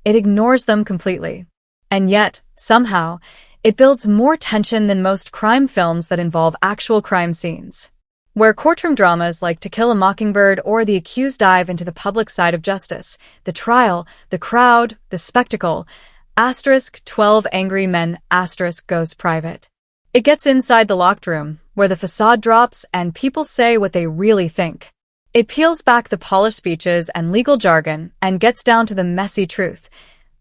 Speaker 1: it ignores them completely. And yet, somehow, it builds more tension than most crime films that involve actual crime scenes. Where courtroom dramas like To Kill a Mockingbird or The Accused dive into the public side of justice, the trial, the crowd, the spectacle, * 12 Angry Men * goes private. It gets inside the locked room, where the facade drops and people say what they really think. It peels back the polished speeches and legal jargon and gets down to the messy truth,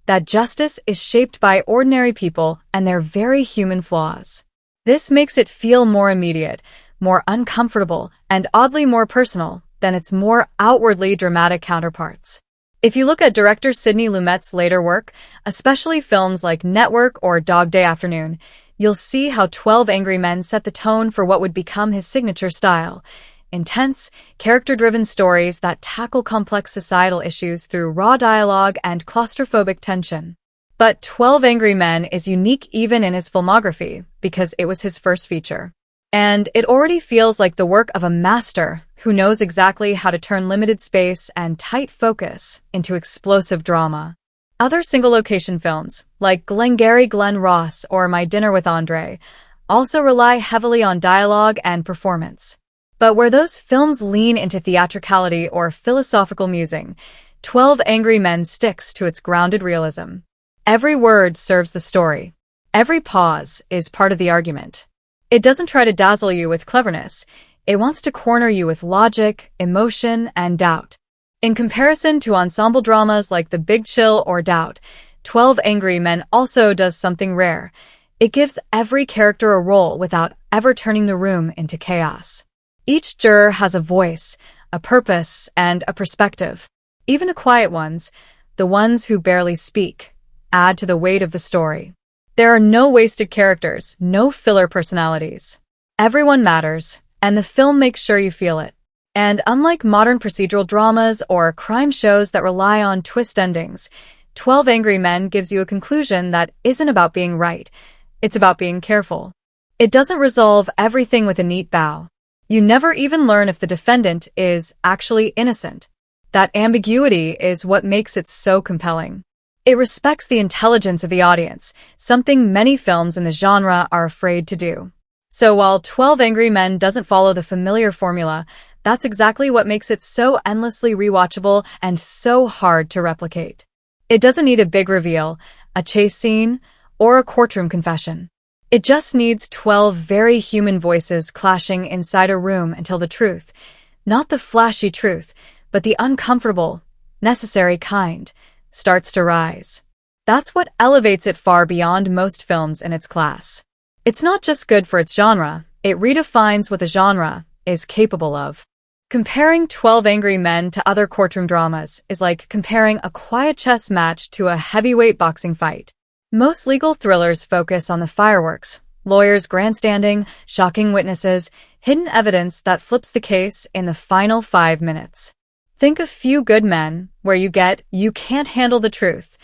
Speaker 1: that justice is shaped by ordinary people and their very human flaws. This makes it feel more immediate, more uncomfortable, and oddly more personal than its more outwardly dramatic counterparts. If you look at director Sidney Lumet's later work, especially films like Network or Dog Day Afternoon, you'll see how 12 Angry Men set the tone for what would become his signature style. Intense, character-driven stories that tackle complex societal issues through raw dialogue and claustrophobic tension. But 12 Angry Men is unique even in his filmography, because it was his first feature. And it already feels like the work of a master who knows exactly how to turn limited space and tight focus into explosive drama. Other single-location films, like Glengarry Glen Ross or My Dinner with Andre, also rely heavily on dialogue and performance. But where those films lean into theatricality or philosophical musing, 12 Angry Men sticks to its grounded realism. Every word serves the story. Every pause is part of the argument. It doesn't try to dazzle you with cleverness. It wants to corner you with logic, emotion, and doubt. In comparison to ensemble dramas like The Big Chill or Doubt, 12 Angry Men also does something rare. It gives every character a role without ever turning the room into chaos. Each juror has a voice, a purpose, and a perspective. Even the quiet ones, the ones who barely speak, add to the weight of the story. There are no wasted characters, no filler personalities. Everyone matters, and the film makes sure you feel it. And unlike modern procedural dramas or crime shows that rely on twist endings, 12 Angry Men gives you a conclusion that isn't about being right. It's about being careful. It doesn't resolve everything with a neat bow. You never even learn if the defendant is actually innocent. That ambiguity is what makes it so compelling. It respects the intelligence of the audience, something many films in the genre are afraid to do. So while 12 Angry Men doesn't follow the familiar formula, that's exactly what makes it so endlessly rewatchable and so hard to replicate. It doesn't need a big reveal, a chase scene, or a courtroom confession. It just needs 12 very human voices clashing inside a room until the truth, not the flashy truth, but the uncomfortable, necessary kind, starts to rise. That's what elevates it far beyond most films in its class. It's not just good for its genre, it redefines what the genre is capable of. Comparing 12 Angry Men to other courtroom dramas is like comparing a quiet chess match to a heavyweight boxing fight. Most legal thrillers focus on the fireworks, lawyers grandstanding, shocking witnesses, hidden evidence that flips the case in the final 5 minutes. Think A Few Good Men, where you get "you can't handle the truth,"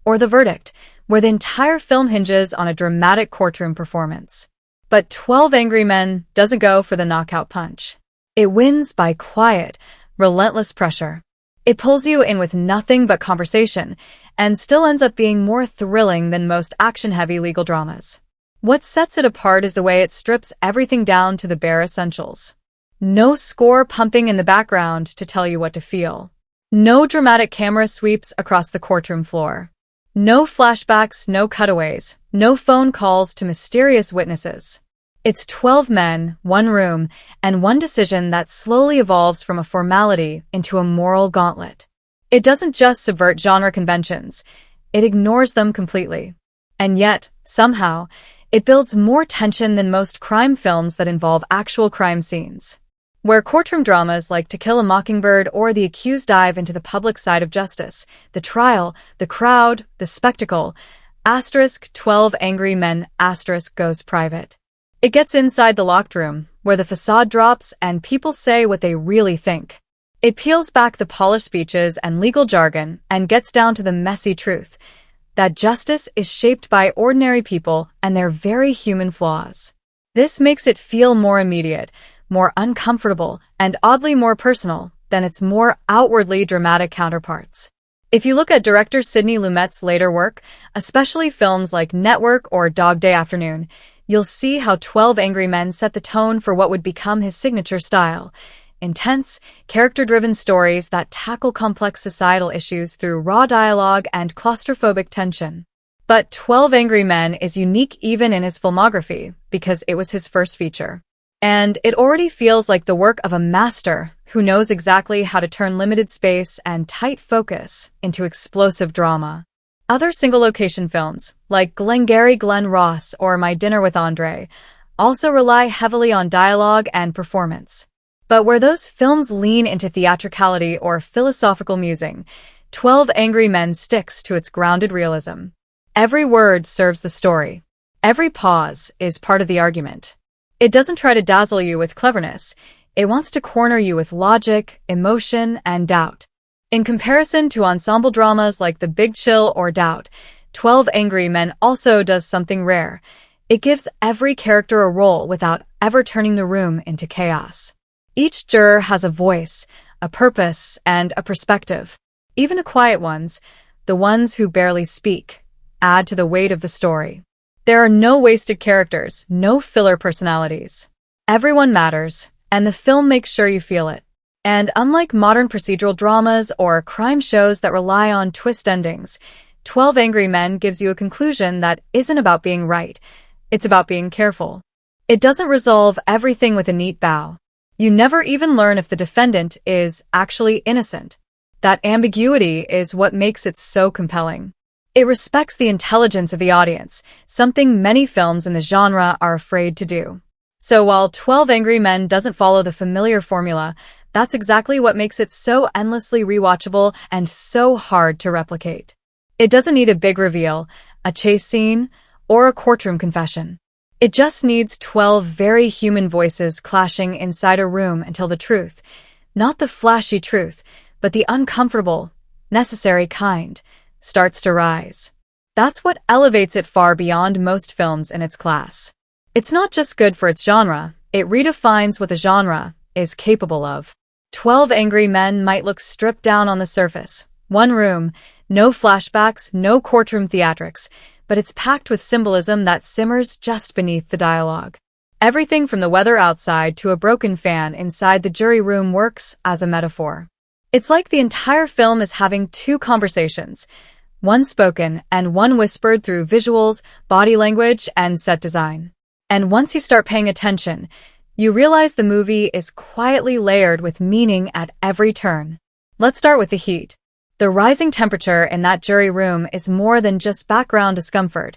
Speaker 1: or The Verdict, where the entire film hinges on a dramatic courtroom performance. But 12 Angry Men doesn't go for the knockout punch. It wins by quiet, relentless pressure. It pulls you in with nothing but conversation, and still ends up being more thrilling than most action-heavy legal dramas. What sets it apart is the way it strips everything down to the bare essentials. No score pumping in the background to tell you what to feel. No dramatic camera sweeps across the courtroom floor. No flashbacks, no cutaways, no phone calls to mysterious witnesses. It's 12 men, one room, and one decision that slowly evolves from a formality into a moral gauntlet. It doesn't just subvert genre conventions, it ignores them completely. And yet, somehow, it builds more tension than most crime films that involve actual crime scenes. Where courtroom dramas like To Kill a Mockingbird or The Accused dive into the public side of justice, the trial, the crowd, the spectacle, asterisk 12 Angry Men asterisk goes private. It gets inside the locked room, where the facade drops and people say what they really think. It peels back the polished speeches and legal jargon and gets down to the messy truth, that justice is shaped by ordinary people and their very human flaws. This makes it feel more immediate, more uncomfortable, and oddly more personal than its more outwardly dramatic counterparts. If you look at director Sidney Lumet's later work, especially films like Network or Dog Day Afternoon, you'll see how 12 Angry Men set the tone for what would become his signature style. Intense, character-driven stories that tackle complex societal issues through raw dialogue and claustrophobic tension. But 12 Angry Men is unique even in his filmography because it was his first feature. And it already feels like the work of a master who knows exactly how to turn limited space and tight focus into explosive drama. Other single-location films, like Glengarry Glen Ross or My Dinner with Andre, also rely heavily on dialogue and performance. But where those films lean into theatricality or philosophical musing, 12 Angry Men sticks to its grounded realism. Every word serves the story. Every pause is part of the argument. It doesn't try to dazzle you with cleverness. It wants to corner you with logic, emotion, and doubt. In comparison to ensemble dramas like The Big Chill or Doubt, 12 Angry Men also does something rare. It gives every character a role without ever turning the room into chaos. Each juror has a voice, a purpose, and a perspective. Even the quiet ones, the ones who barely speak, add to the weight of the story. There are no wasted characters, no filler personalities. Everyone matters, and the film makes sure you feel it. And unlike modern procedural dramas or crime shows that rely on twist endings, 12 Angry Men gives you a conclusion that isn't about being right. It's about being careful. It doesn't resolve everything with a neat bow. You never even learn if the defendant is actually innocent. That ambiguity is what makes it so compelling. It respects the intelligence of the audience, something many films in the genre are afraid to do. So while 12 Angry Men doesn't follow the familiar formula, that's exactly what makes it so endlessly rewatchable and so hard to replicate. It doesn't need a big reveal, a chase scene, or a courtroom confession. It just needs 12 very human voices clashing inside a room until the truth, not the flashy truth, but the uncomfortable, necessary kind, starts to rise. That's what elevates it far beyond most films in its class. It's not just good for its genre, it redefines what the genre is capable of. 12 Angry Men might look stripped down on the surface. One room, no flashbacks, no courtroom theatrics, but it's packed with symbolism that simmers just beneath the dialogue. Everything from the weather outside to a broken fan inside the jury room works as a metaphor. It's like the entire film is having two conversations, one spoken and one whispered through visuals, body language, and set design. And once you start paying attention, you realize the movie is quietly layered with meaning at every turn. Let's start with the heat. The rising temperature in that jury room is more than just background discomfort.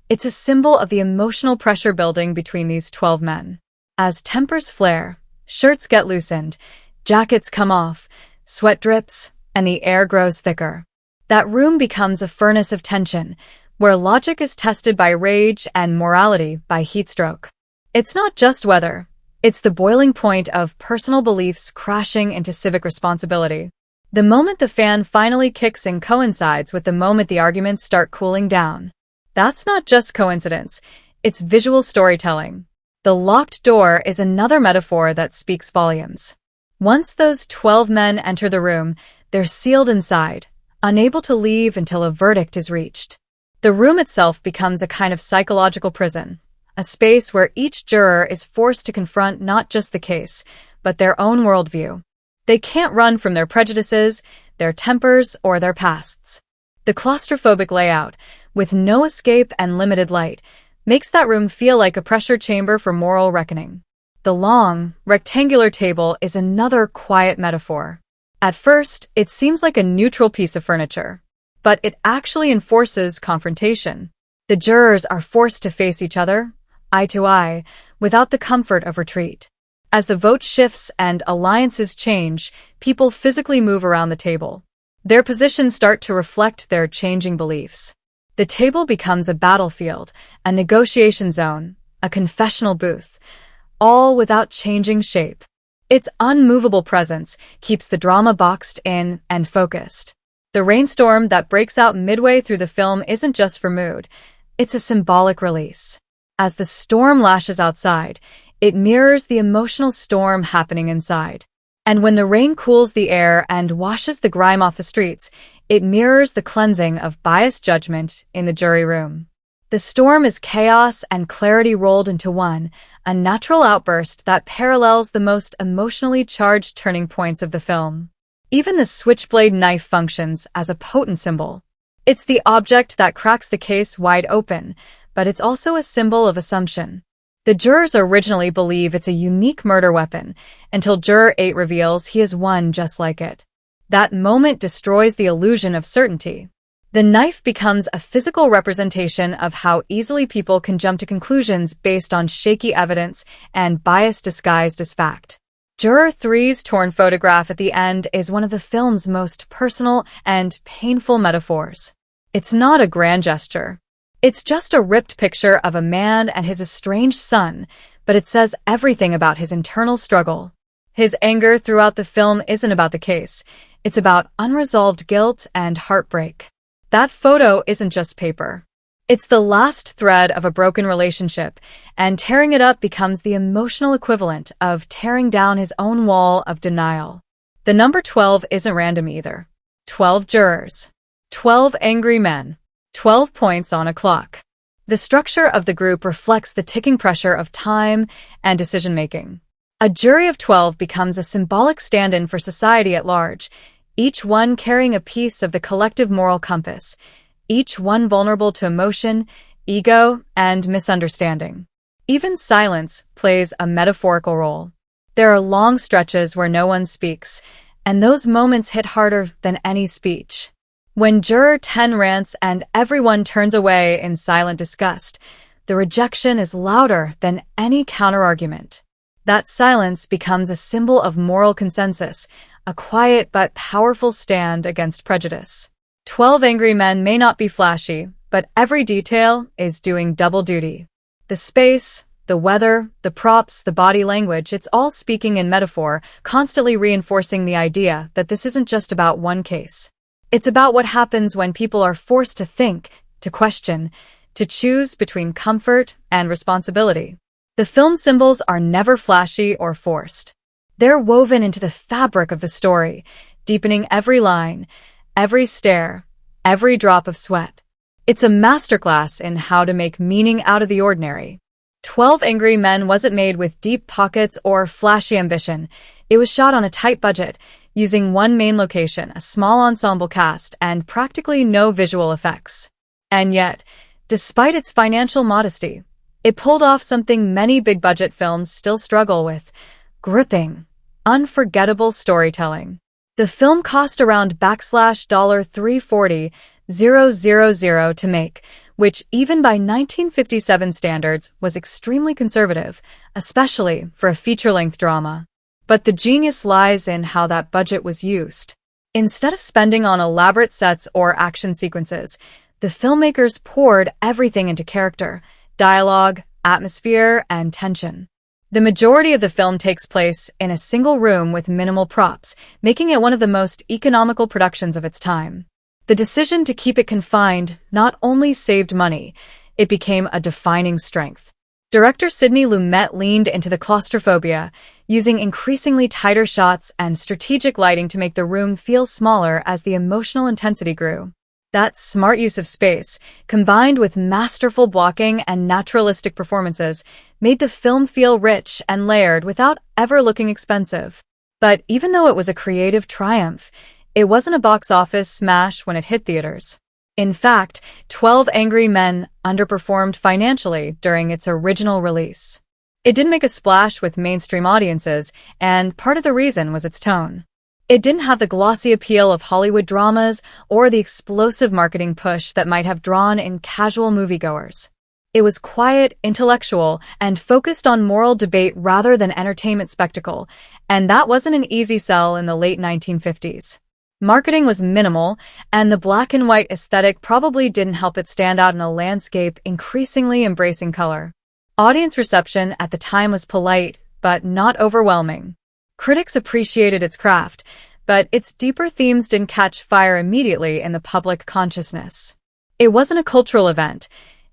Speaker 1: It's a symbol of the emotional pressure building between these 12 men. As tempers flare, shirts get loosened, jackets come off, sweat drips, and the air grows thicker. That room becomes a furnace of tension, where logic is tested by rage and morality by heatstroke. It's not just weather. It's the boiling point of personal beliefs crashing into civic responsibility. The moment the fan finally kicks in coincides with the moment the arguments start cooling down. That's not just coincidence. It's visual storytelling. The locked door is another metaphor that speaks volumes. Once those 12 men enter the room, they're sealed inside, unable to leave until a verdict is reached. The room itself becomes a kind of psychological prison, a space where each juror is forced to confront not just the case, but their own worldview. They can't run from their prejudices, their tempers, or their pasts. The claustrophobic layout, with no escape and limited light, makes that room feel like a pressure chamber for moral reckoning. The long, rectangular table is another quiet metaphor. At first, it seems like a neutral piece of furniture, but it actually enforces confrontation. The jurors are forced to face each other, eye to eye, without the comfort of retreat. As the vote shifts and alliances change, people physically move around the table. Their positions start to reflect their changing beliefs. The table becomes a battlefield, a negotiation zone, a confessional booth, all without changing shape. Its unmovable presence keeps the drama boxed in and focused. The rainstorm that breaks out midway through the film isn't just for mood, it's a symbolic release. As the storm lashes outside, it mirrors the emotional storm happening inside. And when the rain cools the air and washes the grime off the streets, it mirrors the cleansing of biased judgment in the jury room. The storm is chaos and clarity rolled into one, a natural outburst that parallels the most emotionally charged turning points of the film. Even the switchblade knife functions as a potent symbol. It's the object that cracks the case wide open, but it's also a symbol of assumption. The jurors originally believe it's a unique murder weapon, until Juror 8 reveals he has one just like it. That moment destroys the illusion of certainty. The knife becomes a physical representation of how easily people can jump to conclusions based on shaky evidence and bias disguised as fact. Juror 3's torn photograph at the end is one of the film's most personal and painful metaphors. It's not a grand gesture. It's just a ripped picture of a man and his estranged son, but it says everything about his internal struggle. His anger throughout the film isn't about the case. It's about unresolved guilt and heartbreak. That photo isn't just paper. It's the last thread of a broken relationship, and tearing it up becomes the emotional equivalent of tearing down his own wall of denial. The number 12 isn't random either. 12 jurors. 12 angry men. 12 points on a clock. The structure of the group reflects the ticking pressure of time and decision-making. A jury of 12 becomes a symbolic stand-in for society at large, each one carrying a piece of the collective moral compass, each one vulnerable to emotion, ego, and misunderstanding. Even silence plays a metaphorical role. There are long stretches where no one speaks, and those moments hit harder than any speech. When Juror 10 rants and everyone turns away in silent disgust, the rejection is louder than any counterargument. That silence becomes a symbol of moral consensus, a quiet but powerful stand against prejudice. 12 angry men may not be flashy, but every detail is doing double duty. The space, the weather, the props, the body language, it's all speaking in metaphor, constantly reinforcing the idea that this isn't just about one case. It's about what happens when people are forced to think, to question, to choose between comfort and responsibility. The film symbols are never flashy or forced. They're woven into the fabric of the story, deepening every line, every stare, every drop of sweat. It's a masterclass in how to make meaning out of the ordinary. 12 Angry Men wasn't made with deep pockets or flashy ambition. It was shot on a tight budget, using one main location, a small ensemble cast, and practically no visual effects. And yet, despite its financial modesty, it pulled off something many big-budget films still struggle with: gripping, unforgettable storytelling. The film cost around $340,000 to make, which even by 1957 standards was extremely conservative, especially for a feature-length drama. But the genius lies in how that budget was used. Instead of spending on elaborate sets or action sequences, the filmmakers poured everything into character, dialogue, atmosphere, and tension. The majority of the film takes place in a single room with minimal props, making it one of the most economical productions of its time. The decision to keep it confined not only saved money, it became a defining strength. Director Sidney Lumet leaned into the claustrophobia, using increasingly tighter shots and strategic lighting to make the room feel smaller as the emotional intensity grew. That smart use of space, combined with masterful blocking and naturalistic performances, made the film feel rich and layered without ever looking expensive. But even though it was a creative triumph, it wasn't a box office smash when it hit theaters. In fact, 12 Angry Men underperformed financially during its original release. It didn't make a splash with mainstream audiences, and part of the reason was its tone. It didn't have the glossy appeal of Hollywood dramas or the explosive marketing push that might have drawn in casual moviegoers. It was quiet, intellectual, and focused on moral debate rather than entertainment spectacle, and that wasn't an easy sell in the late 1950s. Marketing was minimal, and the black and white aesthetic probably didn't help it stand out in a landscape increasingly embracing color. Audience reception at the time was polite, but not overwhelming. Critics appreciated its craft, but its deeper themes didn't catch fire immediately in the public consciousness. It wasn't a cultural event.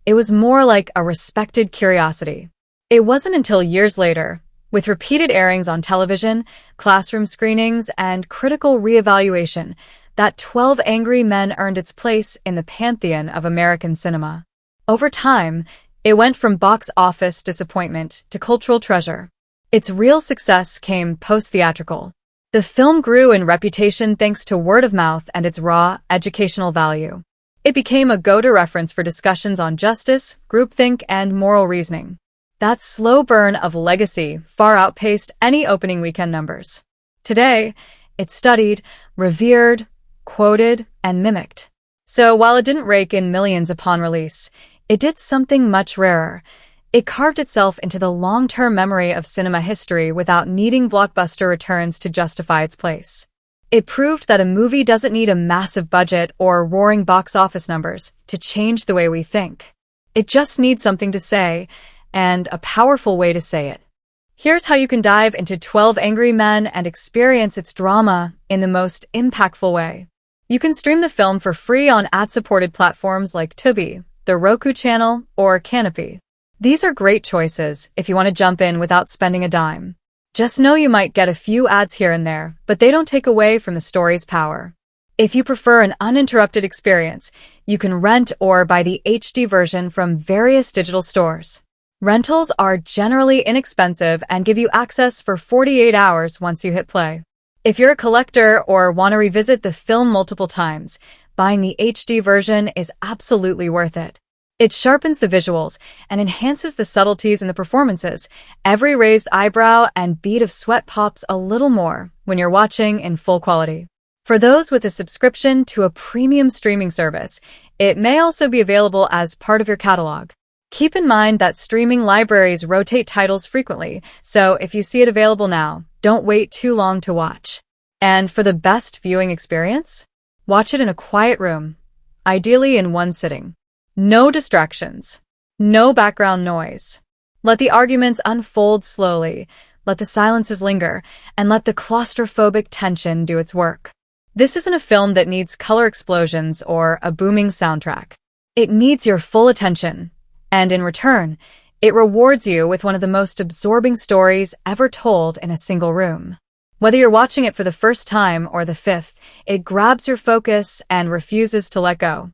Speaker 1: It was more like a respected curiosity. It wasn't until years later, with repeated airings on television, classroom screenings, and critical reevaluation, that 12 Angry Men earned its place in the pantheon of American cinema. Over time, it went from box office disappointment to cultural treasure. Its real success came post-theatrical. The film grew in reputation thanks to word of mouth and its raw, educational value. It became a go-to reference for discussions on justice, groupthink, and moral reasoning. That slow burn of legacy far outpaced any opening weekend numbers. Today, it's studied, revered, quoted, and mimicked. So while it didn't rake in millions upon release, it did something much rarer. It carved itself into the long-term memory of cinema history without needing blockbuster returns to justify its place. It proved that a movie doesn't need a massive budget or roaring box office numbers to change the way we think. It just needs something to say, and a powerful way to say it. Here's how you can dive into 12 Angry Men and experience its drama in the most impactful way. You can stream the film for free on ad-supported platforms like Tubi, the Roku channel, or Canopy. These are great choices if you want to jump in without spending a dime. Just know you might get a few ads here and there, but they don't take away from the story's power. If you prefer an uninterrupted experience, you can rent or buy the HD version from various digital stores. Rentals are generally inexpensive and give you access for 48 hours once you hit play. If you're a collector or want to revisit the film multiple times, buying the HD version is absolutely worth it. It sharpens the visuals and enhances the subtleties in the performances. Every raised eyebrow and bead of sweat pops a little more when you're watching in full quality. For those with a subscription to a premium streaming service, it may also be available as part of your catalog. Keep in mind that streaming libraries rotate titles frequently, so if you see it available now, don't wait too long to watch. And for the best viewing experience, watch it in a quiet room, ideally in one sitting. No distractions. No background noise. Let the arguments unfold slowly, let the silences linger, and let the claustrophobic tension do its work. This isn't a film that needs color explosions or a booming soundtrack. It needs your full attention, and in return, it rewards you with one of the most absorbing stories ever told in a single room. Whether you're watching it for the first time or the fifth, it grabs your focus and refuses to let go.